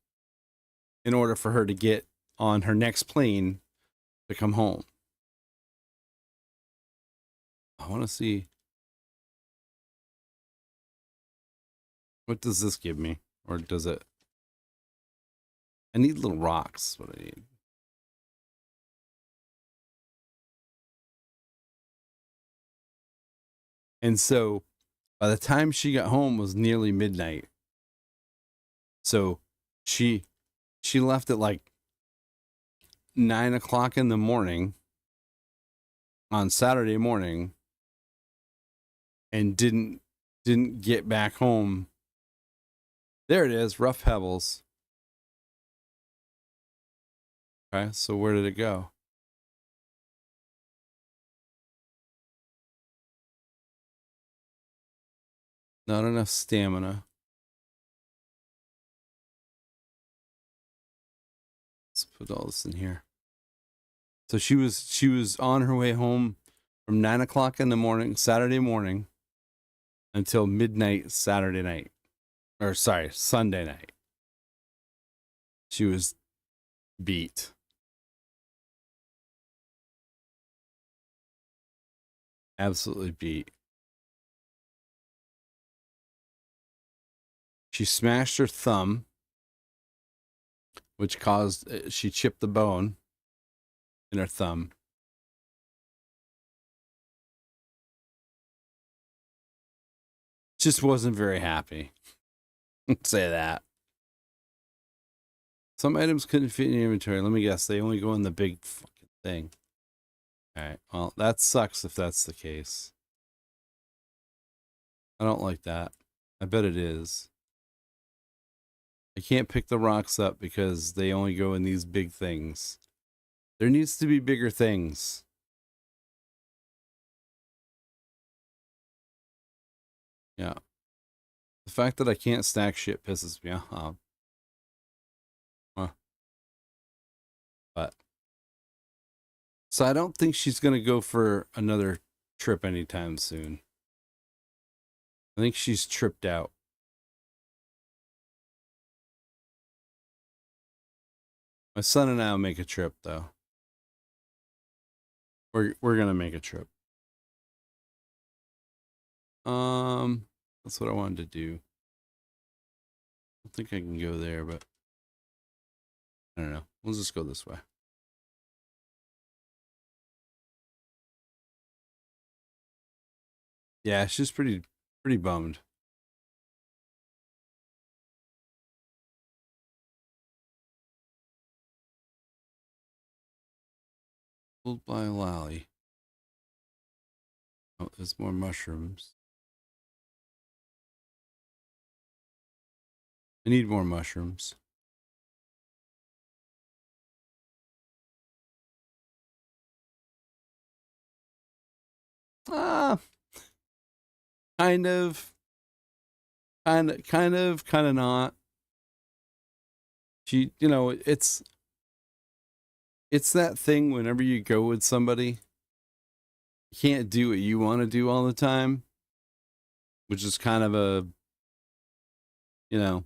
order for her to get on her next plane to come home. I want to see. What does this give me? Or does it? I need little rocks. What I need. And so by the time she got home was nearly midnight. So she left at like 9 o'clock in the morning on Saturday morning and didn't get back home. There it is, Rough Pebbles. Okay, so where did it go? Not enough stamina. Let's put all this in here. So she was on her way home from 9 o'clock in the morning, Saturday morning, until midnight Saturday night. Or sorry, Sunday night. She was beat. Absolutely beat. She smashed her thumb, which caused, she chipped the bone in her thumb. Just wasn't very happy. Say that. Some items couldn't fit in your inventory. Let me guess, they only go in the big fucking thing. All right, well, that sucks if that's the case. I don't like that. I bet it is. I can't pick the rocks up because they only go in these big things. There needs to be bigger things. Yeah. The fact that I can't stack shit pisses me off. But So I don't think she's going to go for another trip anytime soon. I think she's tripped out. My son and I will make a trip, though. We're going to make a trip. That's what I wanted to do. I don't think I can go there, but I don't know. We'll just go this way. Yeah, she's pretty bummed. Pulled by a lally. Oh, there's more mushrooms. I need more mushrooms. Ah, kind of not. She, you know, it's that thing whenever you go with somebody, you can't do what you want to do all the time, which is kind of a, you know,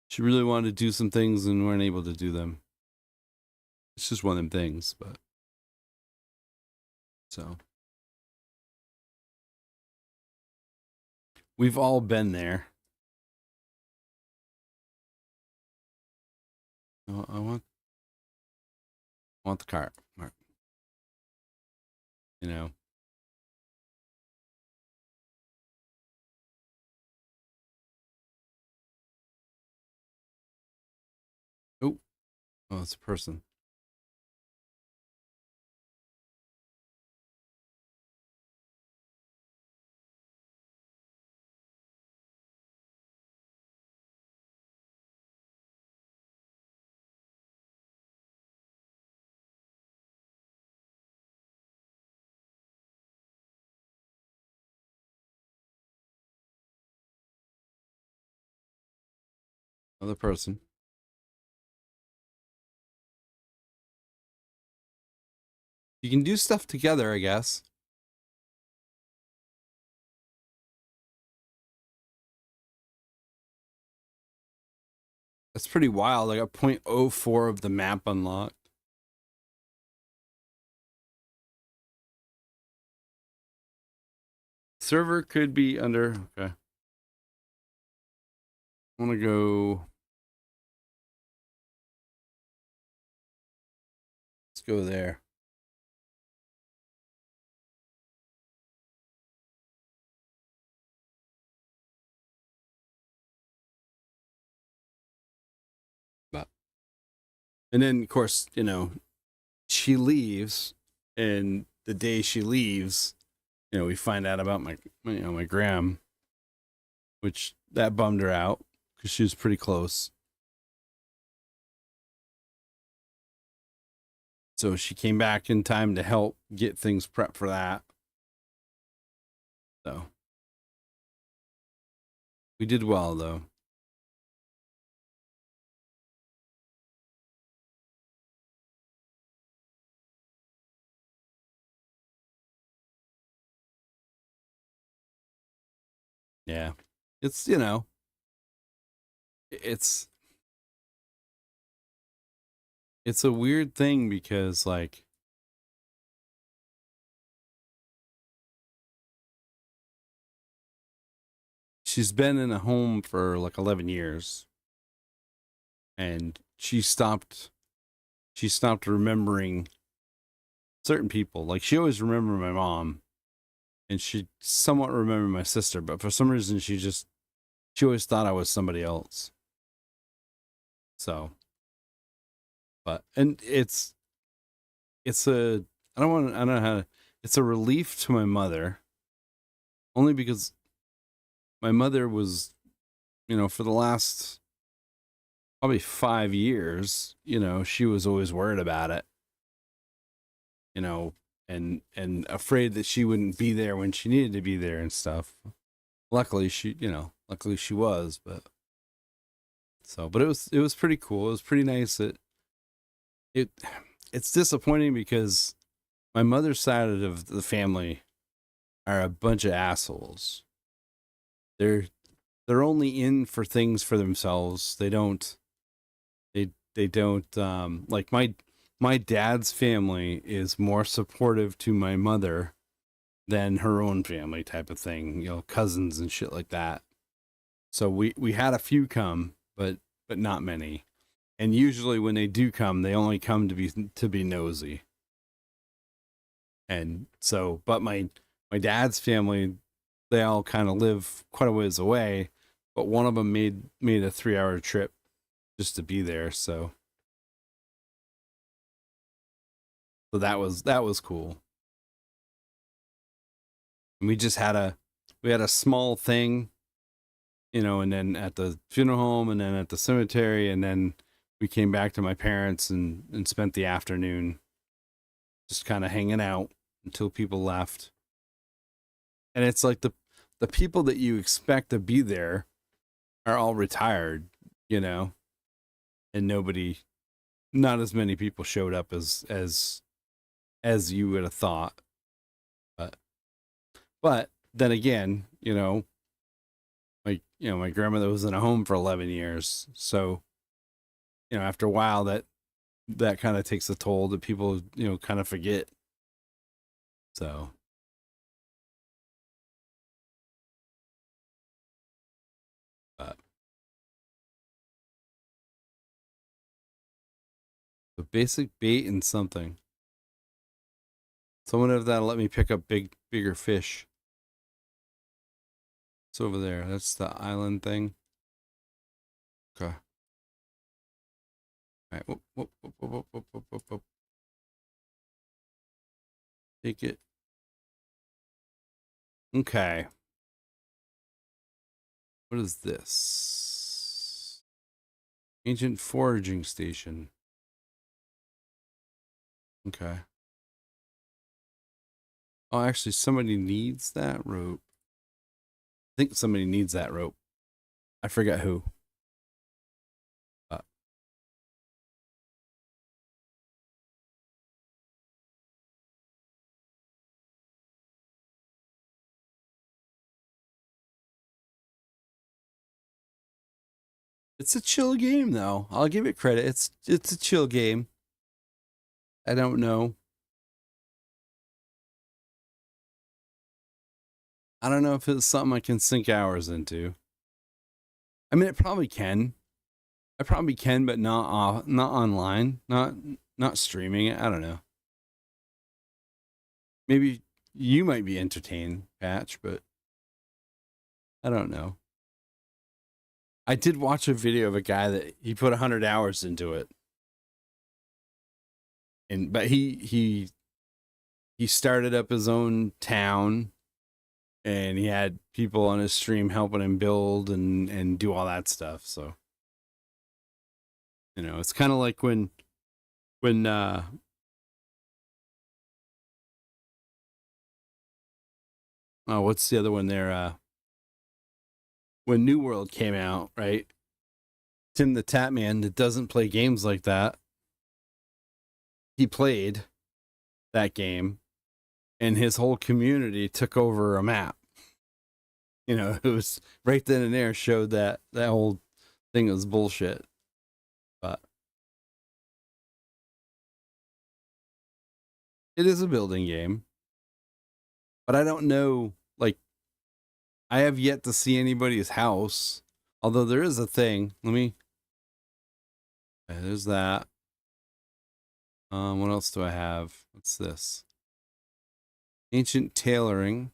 she really wanted to do some things and weren't able to do them. It's just one of them things, but so we've all been there. Oh, I want the cart. You know. Oh, it's a person. Another person. You can do stuff together, I guess. That's pretty wild. I got 0.04 of the map unlocked. Server could be under. Okay. I want to go. Let's go there. But, and then, of course, you know, she leaves, and the day she leaves, you know, we find out about my gram, which that bummed her out because she was pretty close. So she came back in time to help get things prepped for that. So we did well, though. Yeah. It's, you know, it's a weird thing because, like, she's been in a home for like 11 years, and she stopped remembering certain people. Like, she always remembered my mom, and she somewhat remembered my sister, but for some reason she always thought I was somebody else. So, but, and it's a, I don't know how to, it's a relief to my mother, only because my mother was, you know, for the last probably 5 years, you know, she was always worried about it, you know, and afraid that she wouldn't be there when she needed to be there and stuff. Luckily she was, but so, but it was pretty cool. It was pretty nice that it's disappointing because my mother's side of the family are a bunch of assholes. They're only in for things for themselves. They don't like my dad's family is more supportive to my mother than her own family type of thing, you know, cousins and shit like that. So we had a few come, but not many. And usually when they do come, they only come to be nosy. And so, but my dad's family, they all kind of live quite a ways away, but one of them made a 3-hour trip just to be there. So that was cool. And we had a small thing, you know, and then at the funeral home and then at the cemetery, and then we came back to my parents and spent the afternoon just kind of hanging out until people left. And it's like the people that you expect to be there are all retired, you know, and not as many people showed up as you would have thought. But then again, you know, my grandmother was in a home for 11 years. So, you know, after a while that kind of takes a toll that people, you know, kind of forget. So, but the basic bait and something. So I wonder if that'll let me pick up bigger fish. It's over there. That's the island thing. Okay. All right. Whoop, whoop, whoop, whoop, whoop, whoop, whoop, whoop, whoop. Take it. Okay. What is this? Ancient foraging station. Okay. Oh, actually, somebody needs that rope. I think somebody needs that rope. I forgot who. Uh, it's a chill game, though. I'll give it credit. It's a chill game. I don't know. I don't know if it's something I can sink hours into. I mean, it probably can. I probably can, but not online, not streaming it. I don't know. Maybe you might be entertained, Patch, but I don't know. I did watch a video of a guy that he put 100 hours into it, and but he started up his own town, and he had people on his stream helping him build and do all that stuff. So, you know, it's kind of like when oh, what's the other one there? When New World came out, right? Tim the Tatman that doesn't play games like that. He played that game, and his whole community took over a map. You know, it was right then and there showed that whole thing was bullshit. But it is a building game. But I don't know, like, I have yet to see anybody's house. Although there is a thing. Okay, there's that. What else do I have? What's this? Ancient tailoring.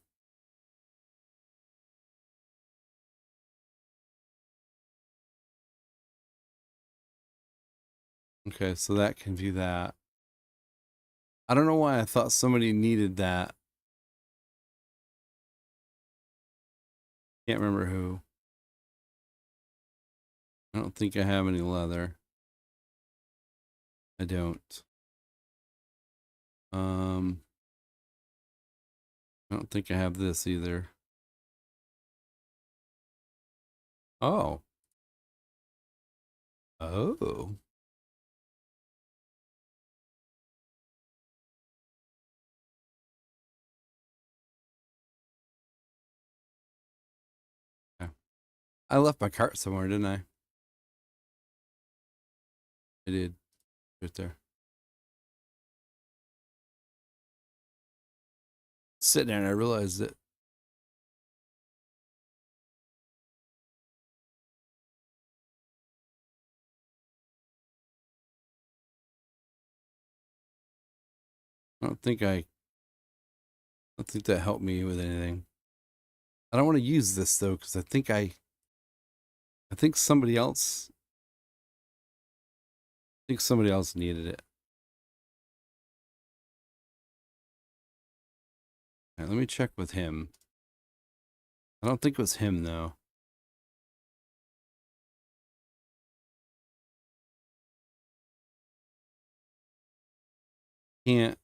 Okay, so that can view that. I don't know why I thought somebody needed that. Can't remember who. I don't think I have any leather. I don't. I don't think I have this either. Oh. Oh. I left my cart somewhere, didn't I? I did. Right there. Sitting there and I realized it. I don't think that helped me with anything. I don't want to use this though, because I think somebody else needed it. All right, let me check with him. I don't think it was him though. Can't.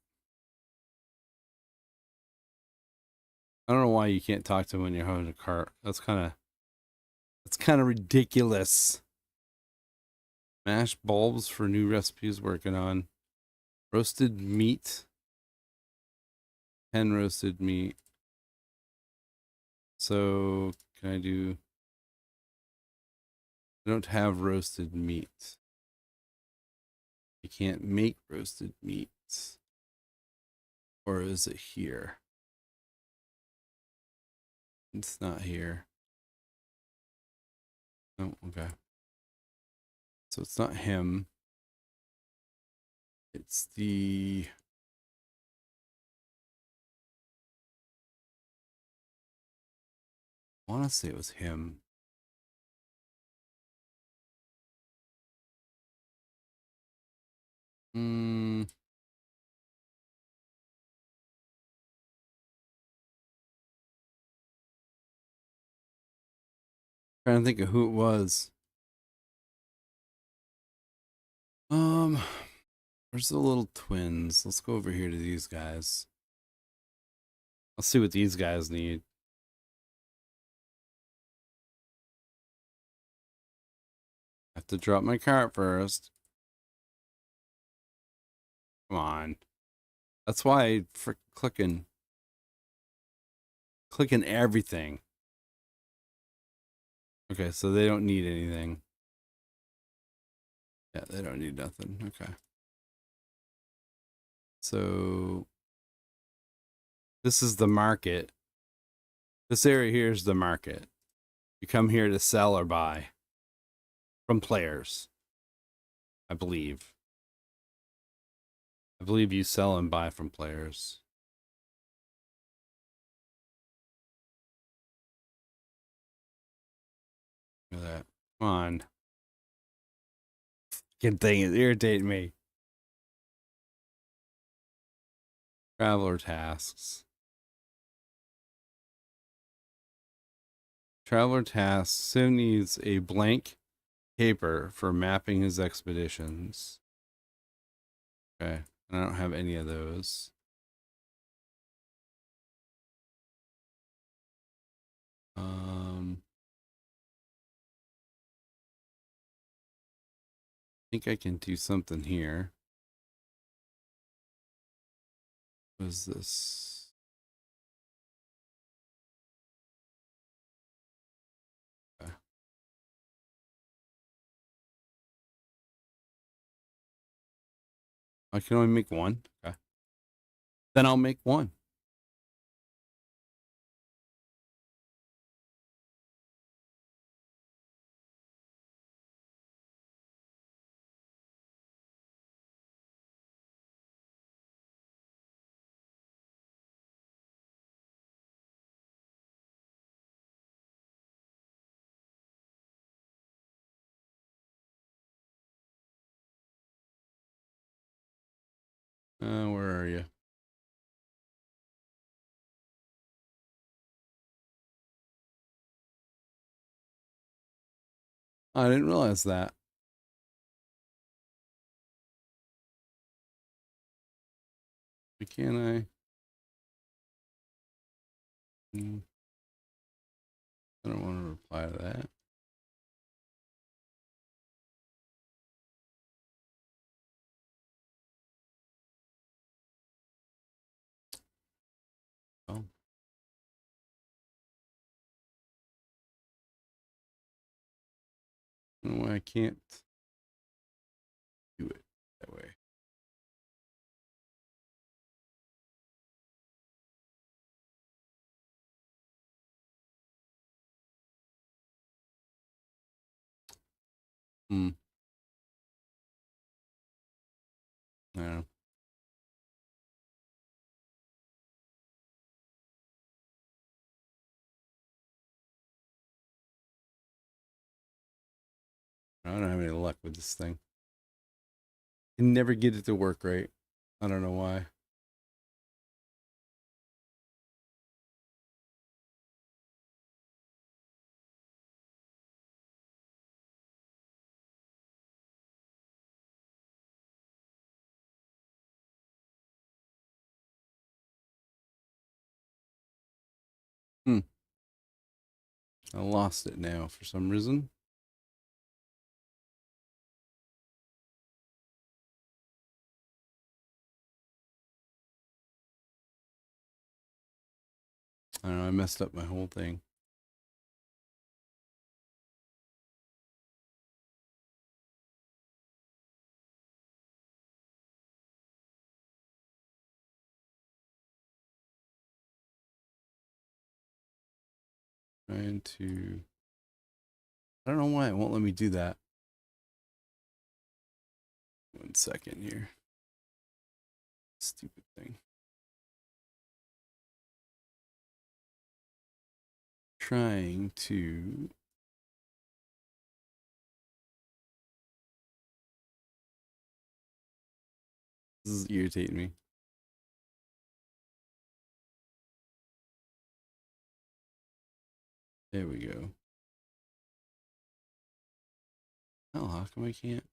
I don't know why you can't talk to him when you're holding a cart. That's kind of ridiculous. Mashed bulbs for new recipes working on. Roasted meat. 10 roasted meat. So can I do? I don't have roasted meat. I can't make roasted meat. Or is it here? It's not here. Oh, okay. So it's not him. It's the... I want to say it was him. Trying to think of who it was. Where's the little twins? Let's go over here to these guys. I'll see what these guys need. I have to drop my cart first. Come on. That's why I clicking everything. Okay, so they don't need anything. Yeah, they don't need nothing. Okay. So this is the market. This area here is the market. You come here to sell or buy from players. I believe. I believe you sell and buy from players. Look at that. Come on. Fucking thing is irritating me. Traveler tasks. Traveler tasks. Sim needs a blank paper for mapping his expeditions. Okay. I don't have any of those. I think I can do something here. What is this? Okay. I can only make one. Okay. Then I'll make one. Where are you? I didn't realize that. Why can't I? I don't want to reply to that. Oh. I don't know why I can't do it that way. Hmm. I don't know. I don't have any luck with this thing. I can never get it to work right. I don't know why. Hmm. I lost it now for some reason. I don't know. I messed up my whole thing. Trying to. I don't know why it won't let me do that. 1 second here. Stupid thing. Trying to. This is irritating me. There we go. Oh, how come I can't?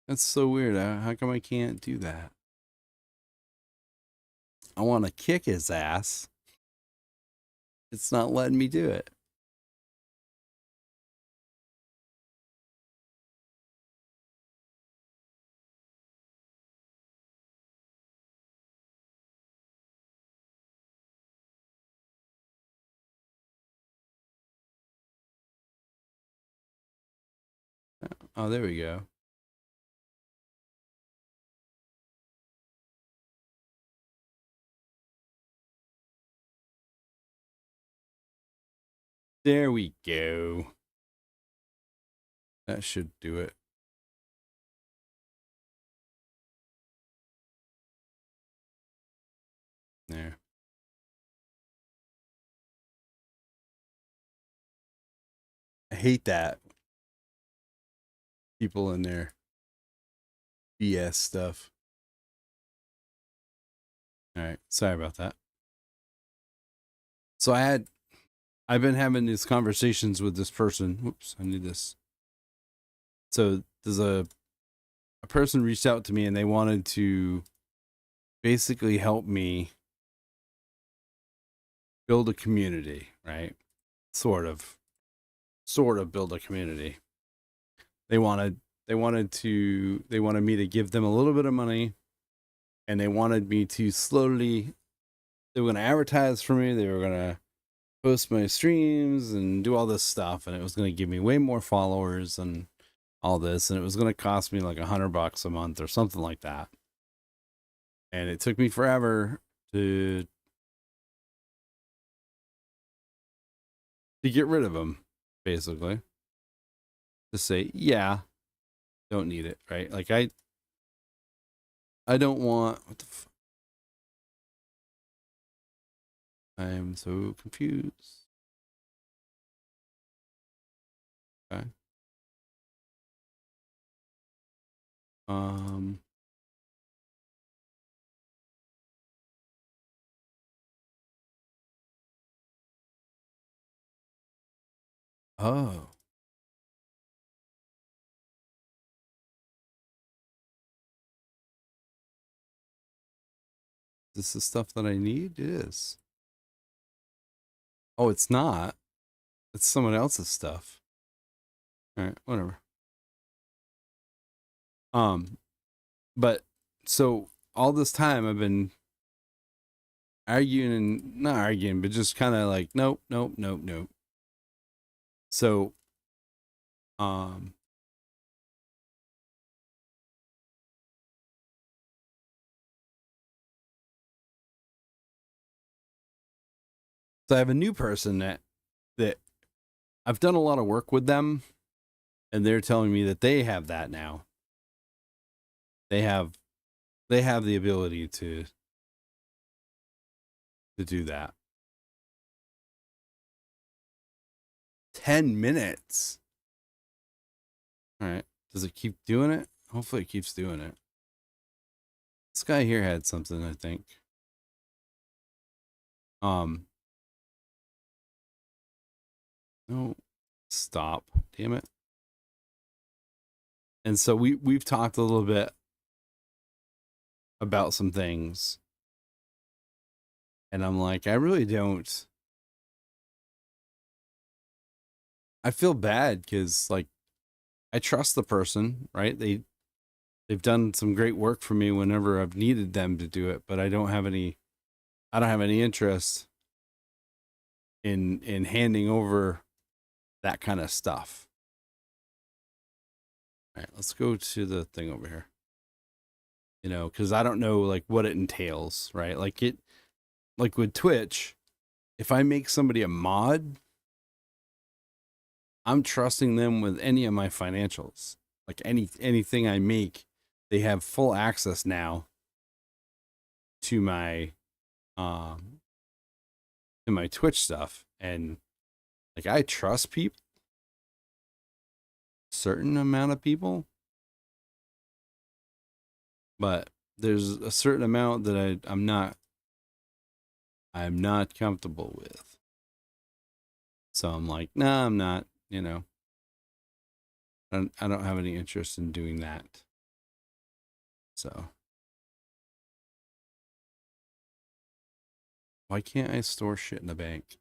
That's so weird. How come I can't do that? I want to kick his ass. It's not letting me do it. Oh, there we go. There we go. That should do it. There. I hate that. People in there. BS stuff. All right. Sorry about that. So I've been having these conversations with this person. Whoops, I need this. So there's a person reached out to me and they wanted to basically help me build a community, right? Sort of build a community. They wanted me to give them a little bit of money, and they wanted me to slowly. They were going to advertise for me. They were going to post my streams and do all this stuff, and it was going to give me way more followers and all this, and it was going to cost me like $100 a month or something like that. And it took me forever to get rid of them, basically. To say, yeah, don't need it, right? Like I don't want what the I am so confused. Okay. Um oh, this is stuff that I need? It is. Oh, it's not. It's someone else's stuff. All right, whatever. But so all this time I've been arguing and not arguing, but just kind of like, nope, nope, nope, nope. So, so I have a new person that I've done a lot of work with them, and they're telling me that they have that now. They have the ability to do that. 10 minutes. All right. Does it keep doing it? Hopefully it keeps doing it. This guy here had something, I think. No, stop. Damn it. And so we've talked a little bit about some things. And I'm like, I really don't. I feel bad because, like, I trust the person, right? They've done some great work for me whenever I've needed them to do it, but I don't have any interest in handing over that kind of stuff. All right, let's go to the thing over here. You know, because I don't know like what it entails, right? Like with Twitch, if I make somebody a mod, I'm trusting them with any of my financials. Like anything I make, they have full access now to my Twitch stuff. And like I trust people, certain amount of people, but there's a certain amount that I'm not comfortable with. So I'm like, nah, I'm not, you know. I don't have any interest in doing that. So why can't I store shit in the bank?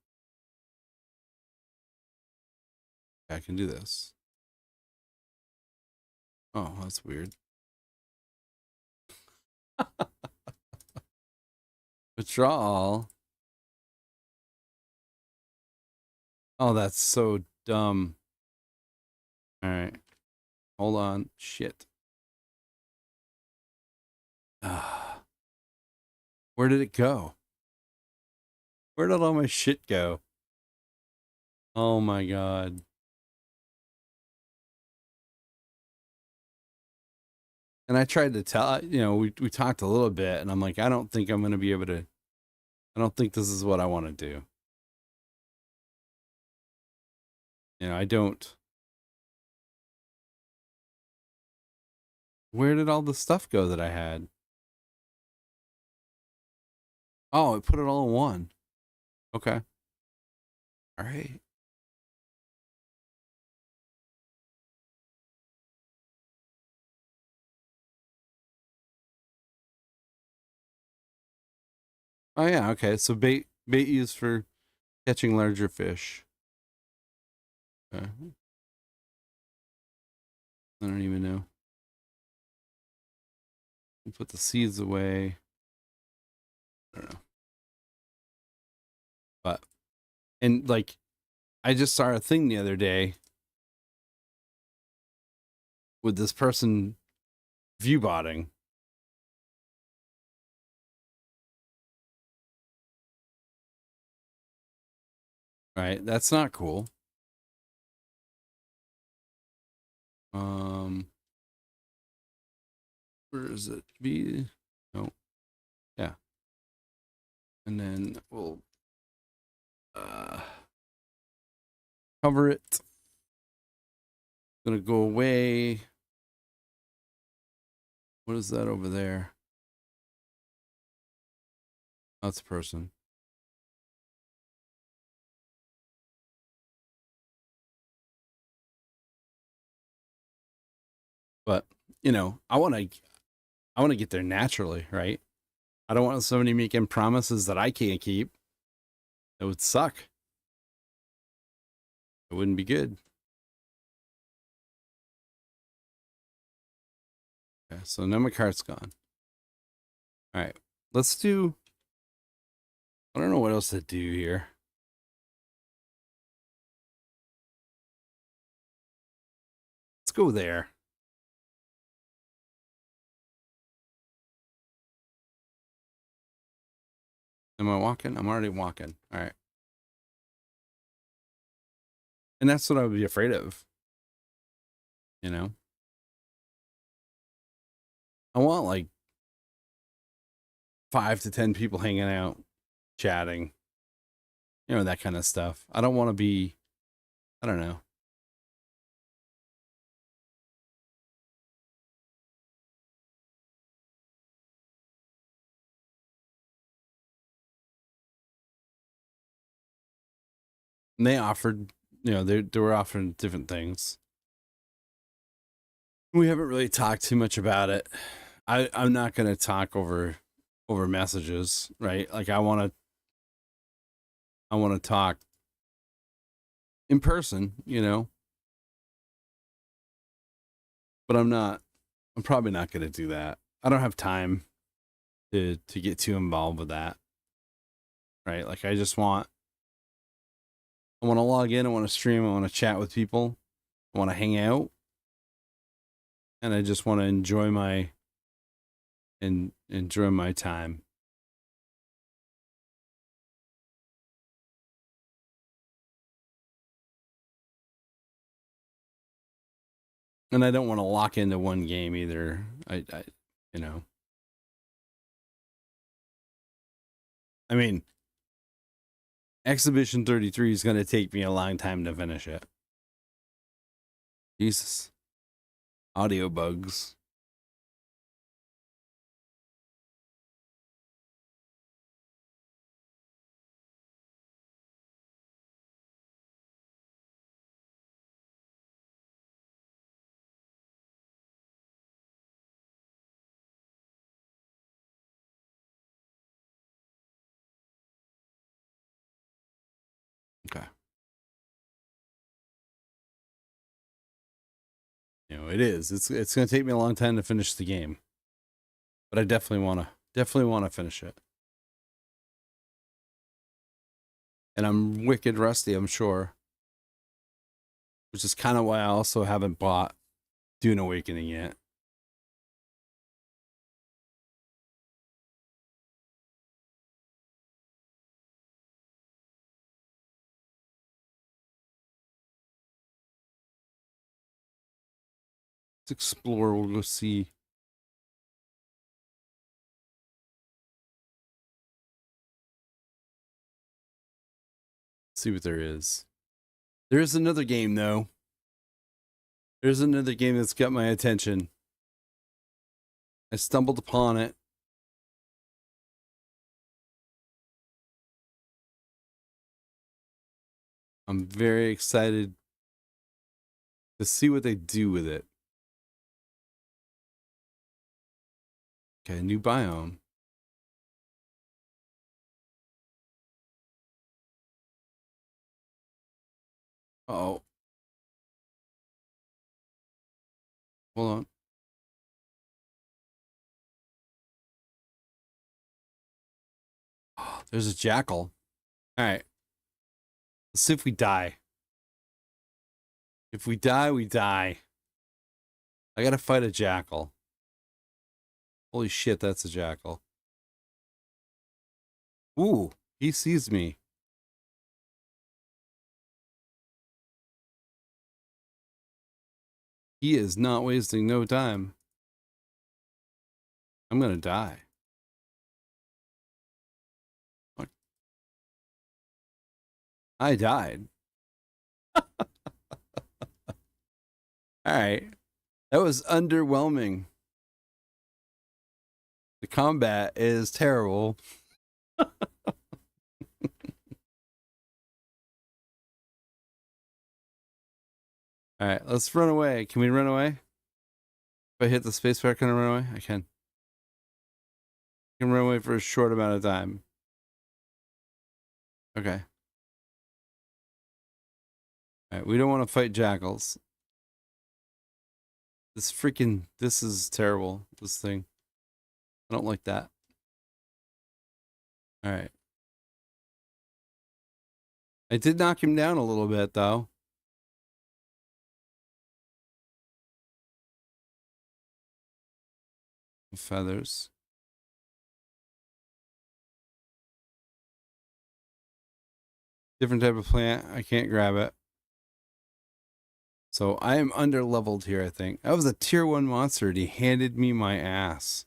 I can do this. Oh, that's weird. Withdrawal. Oh, that's so dumb. All right. Hold on. Shit. Where did it go? Where did all my shit go? Oh my god. And I tried to tell, you know, we talked a little bit and I'm like, I don't think I'm going to be able to, I don't think this is what I want to do. You know, I don't. Where did all the stuff go that I had? Oh, it put it all in one. Okay. All right. Oh yeah, okay. So bait used for catching larger fish. Okay. I don't even know. We put the seeds away. I don't know. But and like I just saw a thing the other day with this person view botting. Right? That's not cool. Where is it? B no. Yeah. And then we'll cover it. Gonna go away. What is that over there? That's a person. But you know, I want to get there naturally, right? I don't want somebody making promises that I can't keep. It would suck. It wouldn't be good. Okay, so now my cart's gone. All right, let's do. I don't know what else to do here. Let's go there. Am I walking? I'm already walking. All right. And that's what I would be afraid of. You know? I want like 5 to 10 people hanging out, chatting, you know, that kind of stuff. I don't want to be, I don't know. And they offered, you know, they were offering different things. We haven't really talked too much about it. I'm not going to talk over messages, right? Like I want to talk in person, you know. But I'm probably not going to do that. I don't have time to get too involved with that. Right? Like I want to log in, I want to stream, I want to chat with people, I want to hang out, and I just want to enjoy my time. And I don't want to lock into one game either. I you know. I mean, Exhibition 33 is going to take me a long time to finish it. Jesus. Audio bugs. Okay. You know, it is. It's going to take me a long time to finish the game. But I definitely want to finish it. And I'm wicked rusty, I'm sure. Which is kind of why I also haven't bought Dune Awakening yet. Let's explore. We'll go see. See what there is. There is another game, though. There's another game that's got my attention. I stumbled upon it. I'm very excited to see what they do with it. Okay, new biome. Uh-oh. Hold on. Oh, there's a jackal. All right. Let's see if we die. If we die, we die. I gotta fight a jackal. Holy shit, that's a jackal. Ooh, he sees me. He is not wasting no time. I'm gonna die. What? I died. Alright. That was underwhelming. The combat is terrible. Alright, let's run away. Can we run away? If I hit the spacebar, can I run away? I can. I can run away for a short amount of time. Okay. Alright, we don't want to fight jackals. This is terrible, this thing. I don't like that. Alright. I did knock him down a little bit, though. Feathers. Different type of plant. I can't grab it. So I am under-leveled here, I think. That was a tier 1 monster, and he handed me my ass.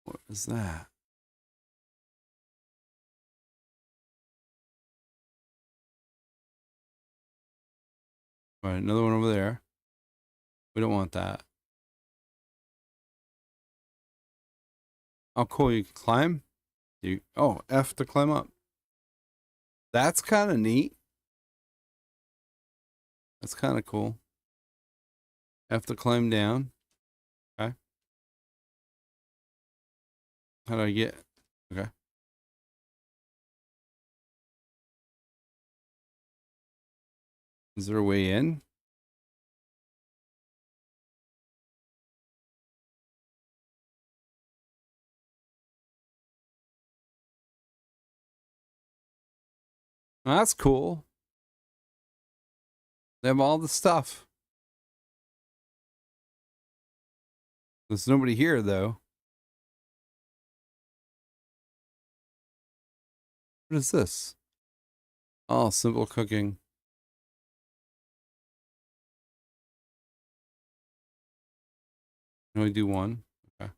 What is that? All right, another one over there. We don't want that. Oh, cool. You can climb? Oh, F to climb up. That's kind of neat. That's kind of cool. F to climb down. Okay. How do I get? Okay. Is there a way in? Oh, that's cool. They have all the stuff. There's nobody here, though. What is this? Oh, simple cooking. Can only do one? Okay.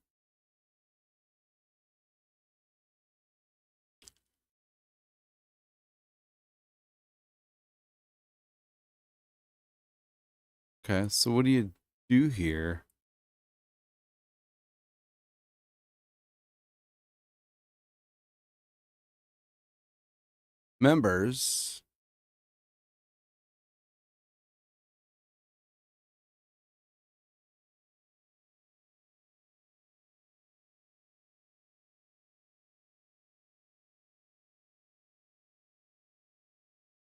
Okay, so what do you do here? Members.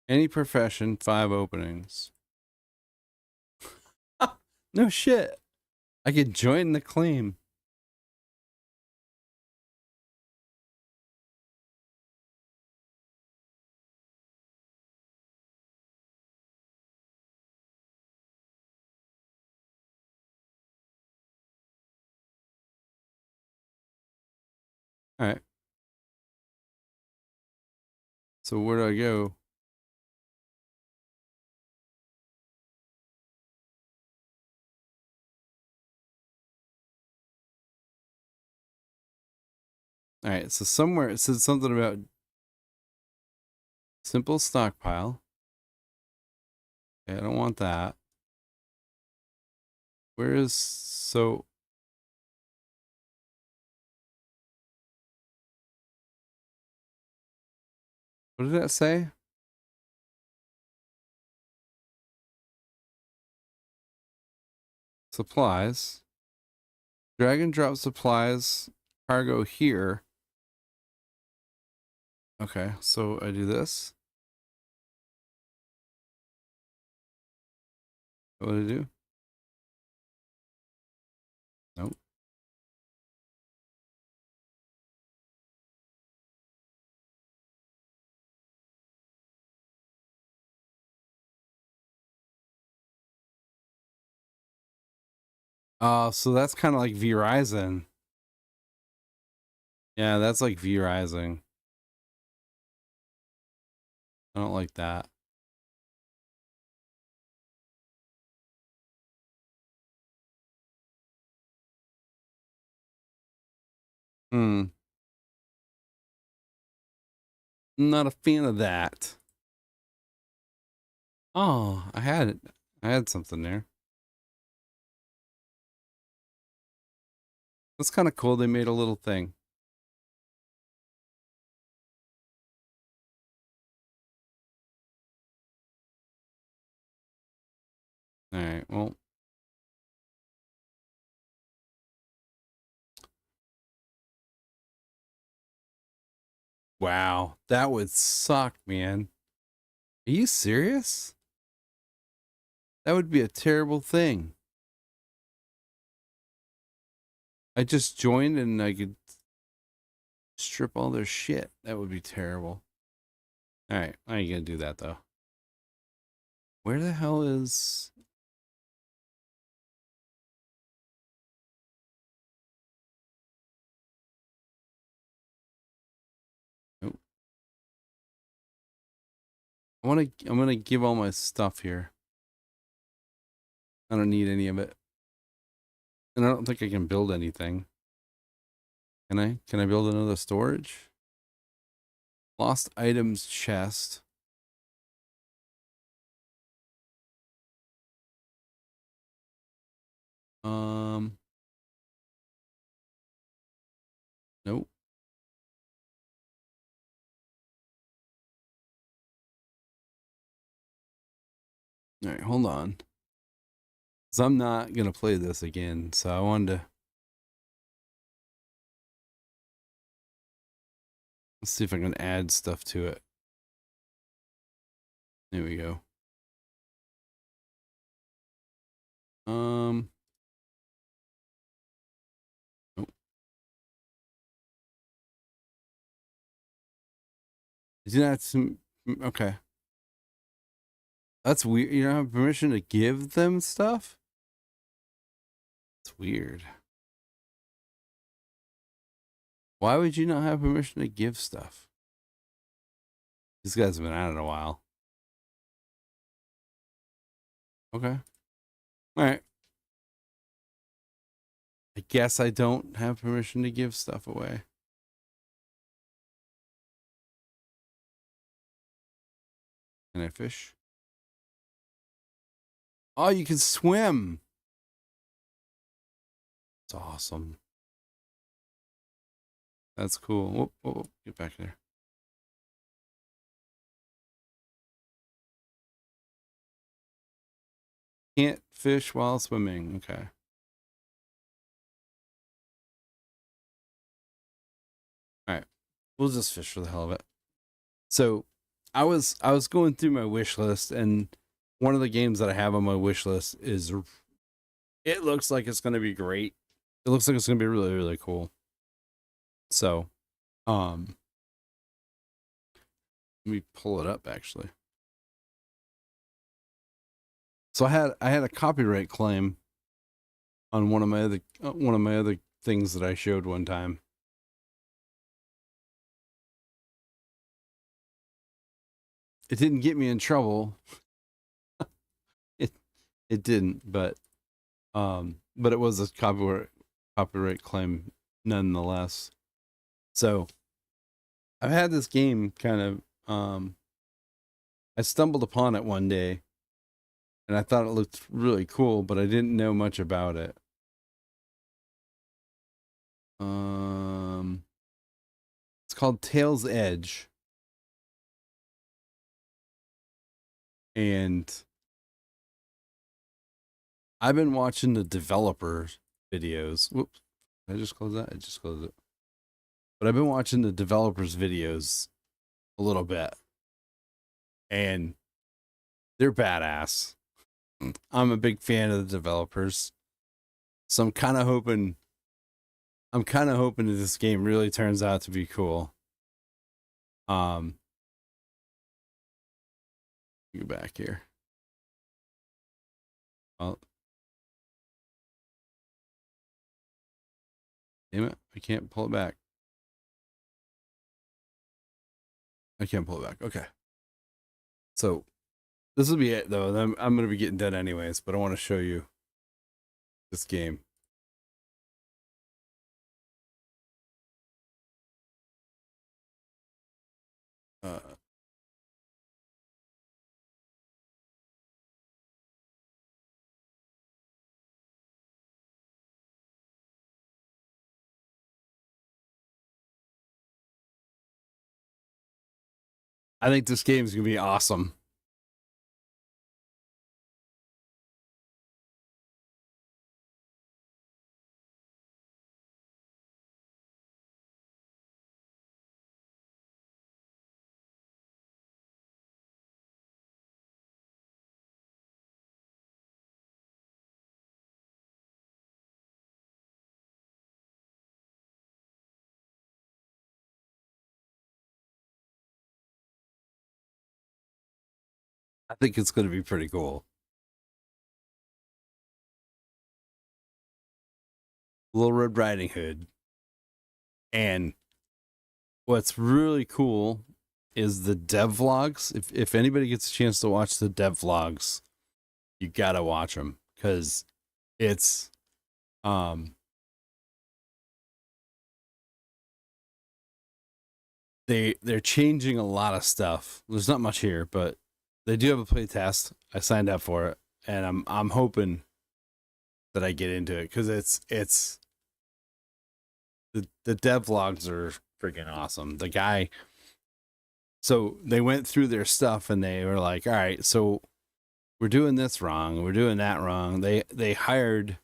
Any profession, 5 openings. No shit. I could join the claim. All right. So where do I go? All right. So somewhere it said something about simple stockpile. Okay, I don't want that. Where is so? What did that say? Supplies. Drag and drop supplies. Cargo here. Okay, so I do this. What do I do? Nope. So that's kind of like V-Rising. Yeah, that's like V-Rising. I don't like that. I'm not a fan of that. Oh, I had it. I had something there. That's kind of cool. They made a little thing. All right. Well, wow, that would suck, man. Are you serious? That would be a terrible thing. I just joined and I could strip all their shit. That would be terrible. All right, I ain't gonna do that though. Where the hell is? Nope. I'm gonna give all my stuff here. I don't need any of it, and I don't think I can build anything. Can I? Can I build another storage? Lost items chest. Nope. All right, hold on. Because I'm not going to play this again, so I wanted to... Let's see if I can add stuff to it. There we go. Nope. Is that some... Okay. That's weird. You don't have permission to give them stuff? It's weird. Why would you not have permission to give stuff? These guys have been at it a while. Okay. All right. I guess I don't have permission to give stuff away. Can I fish? Oh, you can swim. It's awesome. That's cool. Whoop, whoop, whoop. Get back there. Can't fish while swimming. Okay. All right. We'll just fish for the hell of it. So I was going through my wish list, and one of the games that I have on my wish list is, it looks like it's gonna be great. It looks like it's gonna be really, really cool. So let me pull it up actually. So I had a copyright claim on one of my other things that I showed one time. It didn't get me in trouble. It didn't, but it was a copyright claim nonetheless. So I've had this game kind of I stumbled upon it one day and I thought it looked really cool, but I didn't know much about it. It's called Tail's Edge. And I've been watching the developer videos. Whoops. Did I just close that? I just closed it. But I've been watching the developers' videos a little bit. And they're badass. I'm a big fan of the developers. So I'm kind of hoping that this game really turns out to be cool. Go back here. Oh. Damn it. I can't pull it back. I can't pull it back. Okay. So this will be it though. I'm going to be getting dead anyways, but I want to show you this game. I think this game is going to be awesome. I think it's going to be pretty cool. Little Red Riding Hood. And what's really cool is the dev vlogs. If anybody gets a chance to watch the dev vlogs, you gotta watch them because it's they're changing a lot of stuff. There's not much here, but they do have a play test. I signed up for it, and I'm hoping that I get into it because it's the dev vlogs are freaking awesome. The guy, so they went through their stuff and they were like, all right, so we're doing this wrong, we're doing that wrong. They hired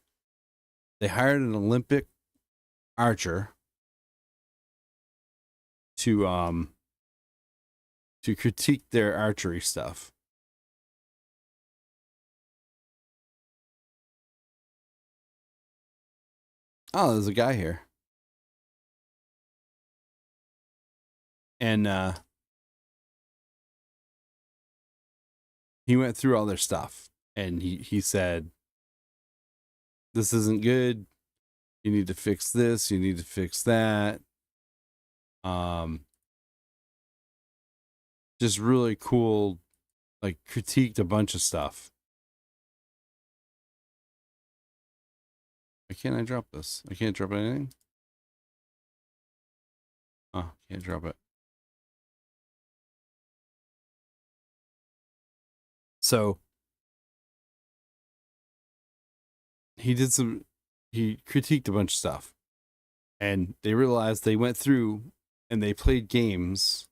an Olympic archer to critique their archery stuff. Oh, there's a guy here. And he went through all their stuff and he said, this isn't good. You need to fix this, you need to fix that. Just really cool, like critiqued a bunch of stuff. Why can't I drop this? I can't drop anything? Oh, can't drop it. So he critiqued a bunch of stuff. And they realized they went through and they played games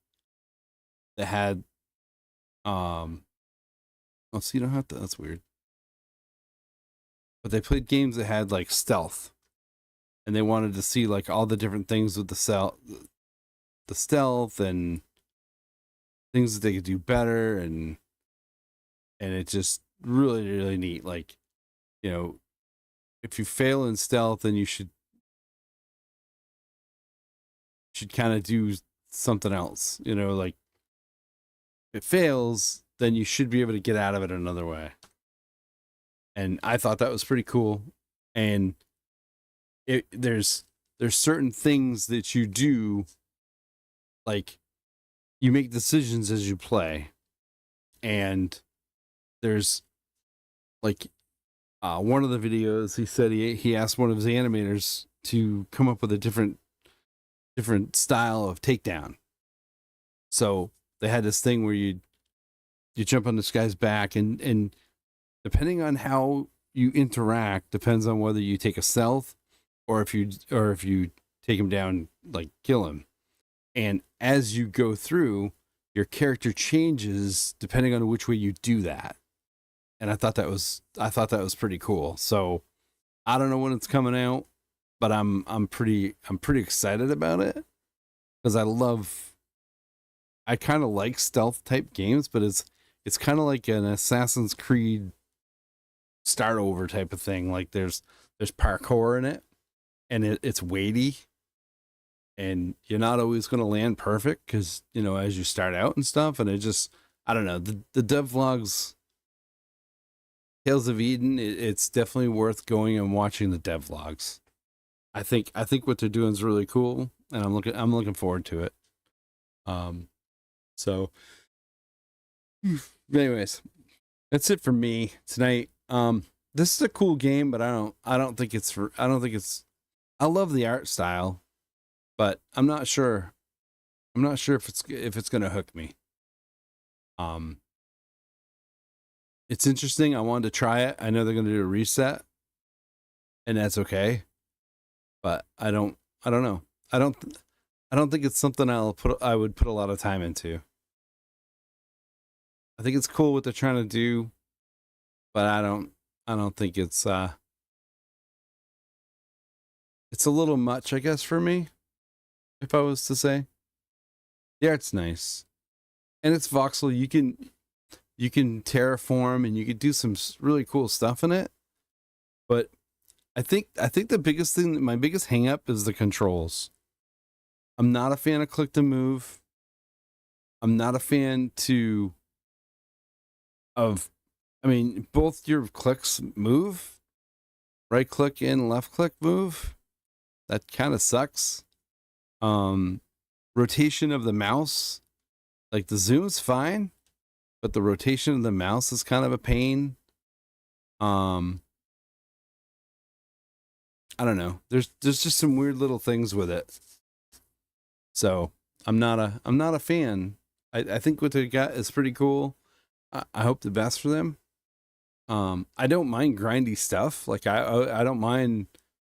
that had oh, so you don't have to, that's weird. But they played games that had like stealth. And they wanted to see like all the different things with the stealth and things that they could do better, and it's just really, really neat. Like, you know, if you fail in stealth, then you should kind of do something else. You know, like if it fails, then you should be able to get out of it another way. And I thought that was pretty cool. And there's certain things that you do, like you make decisions as you play, and there's like one of the videos he said he asked one of his animators to come up with a different style of takedown. So they had this thing where you jump on this guy's back, and depending on how you interact depends on whether you take a stealth or if you take him down, like kill him. And as you go through, your character changes depending on which way you do that. And I thought that was pretty cool. So I don't know when it's coming out, but I'm pretty excited about it because I kind of like stealth type games, but it's kind of like an Assassin's Creed start over type of thing. Like there's parkour in it, and it's weighty, and you're not always going to land perfect because, you know, as you start out and stuff. And it just, I don't know, the dev vlogs, Tales of Eden, it's definitely worth going and watching the dev vlogs. I think what they're doing is really cool, and I'm looking forward to it. So anyways, that's it for me tonight. This is a cool game, but I don't think it's I love the art style, but I'm not sure if it's going to hook me. It's interesting. I wanted to try it. I know they're going to do a reset, and that's okay. But I don't know. I don't think it's something I would put a lot of time into. I think it's cool what they're trying to do, but I don't think it's a little much, I guess, for me, if I was to say. The art's nice, and it's voxel. You can terraform and you can do some really cool stuff in it. But I think the biggest thing, my biggest hang up is the controls. I'm not a fan of click to move. I'm not a fan to of, I mean, both your clicks move, right click and left click move. That kind of sucks. Rotation of the mouse, like the zoom's fine, but the rotation of the mouse is kind of a pain. I don't know. There's just some weird little things with it. So I'm not a fan. I think what they got is pretty cool. I hope the best for them. I don't mind grindy stuff. Like I don't mind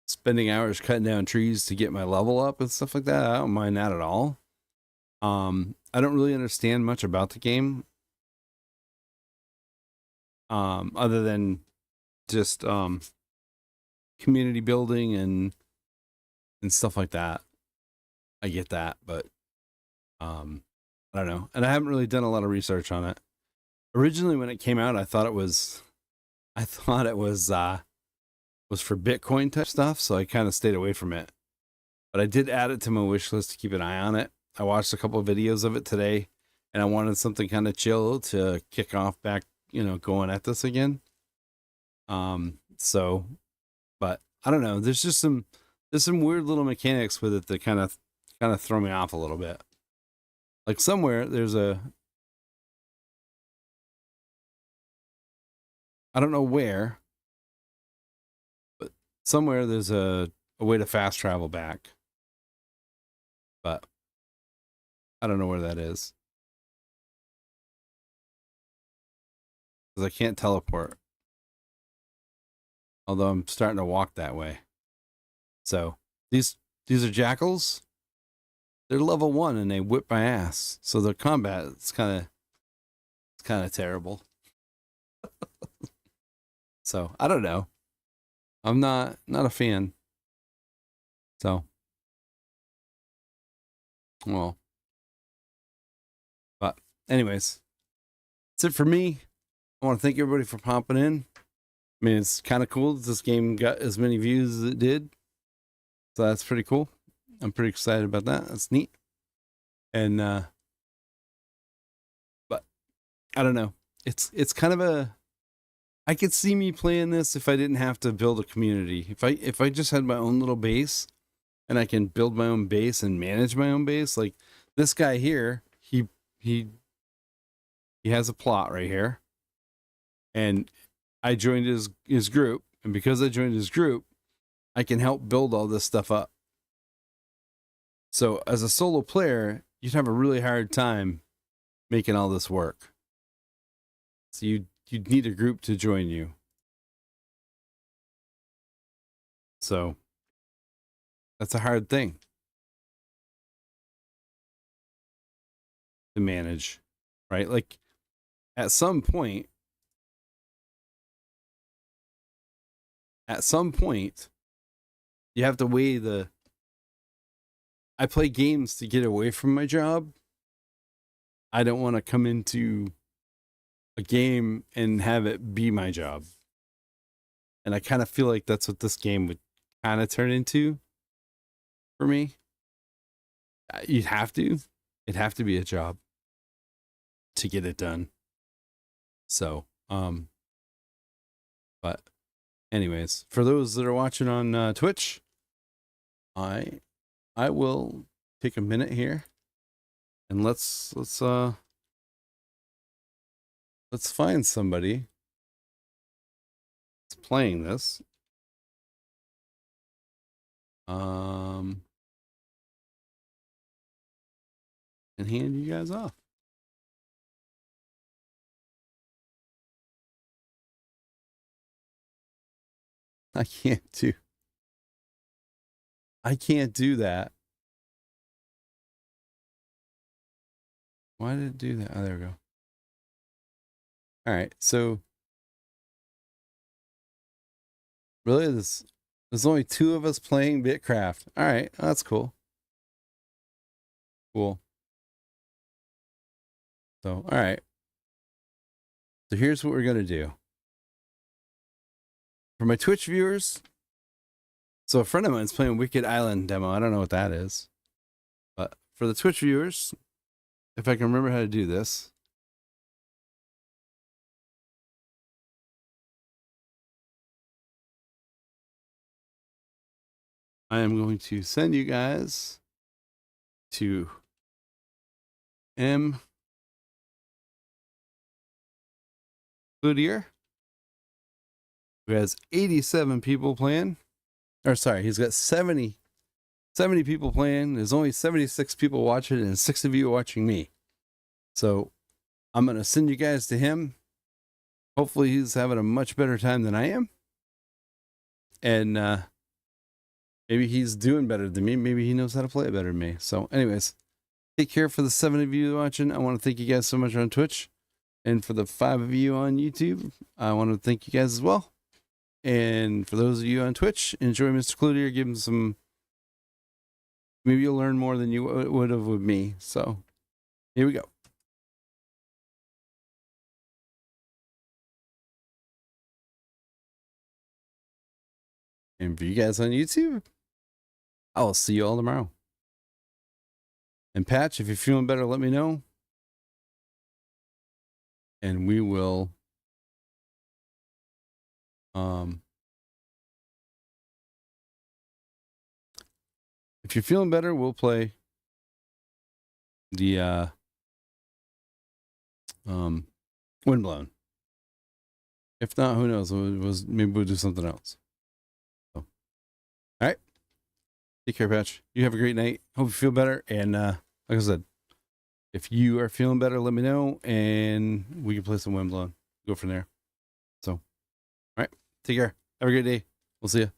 spending hours cutting down trees to get my level up and stuff like that. I don't mind that at all. I don't really understand much about the game. Other than just community building and stuff like that. I get that, but I don't know. And I haven't really done a lot of research on it. Originally when it came out, I thought it was for Bitcoin type stuff, so I kind of stayed away from it. But I did add it to my wish list to keep an eye on it. I watched a couple of videos of it today, and I wanted something kind of chill to kick off back, going at this again. So, but I don't know. There's some weird little mechanics with it that kind of throw me off a little bit. Like somewhere there's I don't know where, but somewhere there's a way to fast travel back. But I don't know where that is. Because I can't teleport. Although I'm starting to walk that way. So these are jackals. They're level 1 and they whip my ass. So the combat it's kind of terrible. So I don't know. I'm not a fan. So well. But anyways, that's it for me. I want to thank everybody for popping in. I mean, it's kind of cool that this game got as many views as it did. So that's pretty cool. I'm pretty excited about that. That's neat. And but I don't know. It's kind of I could see me playing this if I didn't have to build a community. If I just had my own little base and I can build my own base and manage my own base, like this guy here, he has a plot right here. And I joined his group, and because I joined his group, I can help build all this stuff up. So as a solo player, you'd have a really hard time making all this work. So you'd need a group to join you. So that's a hard thing to manage, right? Like at some point, you have to weigh I play games to get away from my job. I don't want to come into a game and have it be my job. And I kind of feel like that's what this game would kind of turn into for me. It'd have to be a job to get it done. So, but anyways, for those that are watching on Twitch, I will take a minute here and let's find somebody that's playing this. And hand you guys off. I can't do that. Why did it do that? Oh, there we go. All right, so really, there's only 2 of us playing BitCraft. All right, that's cool. Cool. So, all right. So here's what we're gonna do. For my Twitch viewers, so a friend of mine is playing Wicked Island demo. I don't know what that is, but for the Twitch viewers, if I can remember how to do this. I am going to send you guys to M. Cloutier, who has 87 people playing. Or sorry, he's got 70 people playing. There's only 76 people watching, and 6 of you are watching me. So I'm going to send you guys to him. Hopefully he's having a much better time than I am. And maybe he's doing better than me. Maybe he knows how to play it better than me. So anyways, take care for the 7 of you watching. I want to thank you guys so much on Twitch. And for the 5 of you on YouTube, I want to thank you guys as well. And for those of you on Twitch, enjoy Mr. Cloutier. Give him some... Maybe you'll learn more than you would have with me. So here we go. And for you guys on YouTube, I'll see you all tomorrow. And Patch, if you're feeling better, let me know. And we will if you're feeling better, we'll play the Windblown. If not, who knows? Maybe we'll do something else. So, all right. Take care, Patch. You have a great night. Hope you feel better. And like I said, if you are feeling better, let me know, and we can play some Windblown. Go from there. So, all right. Take care. Have a great day. We'll see you.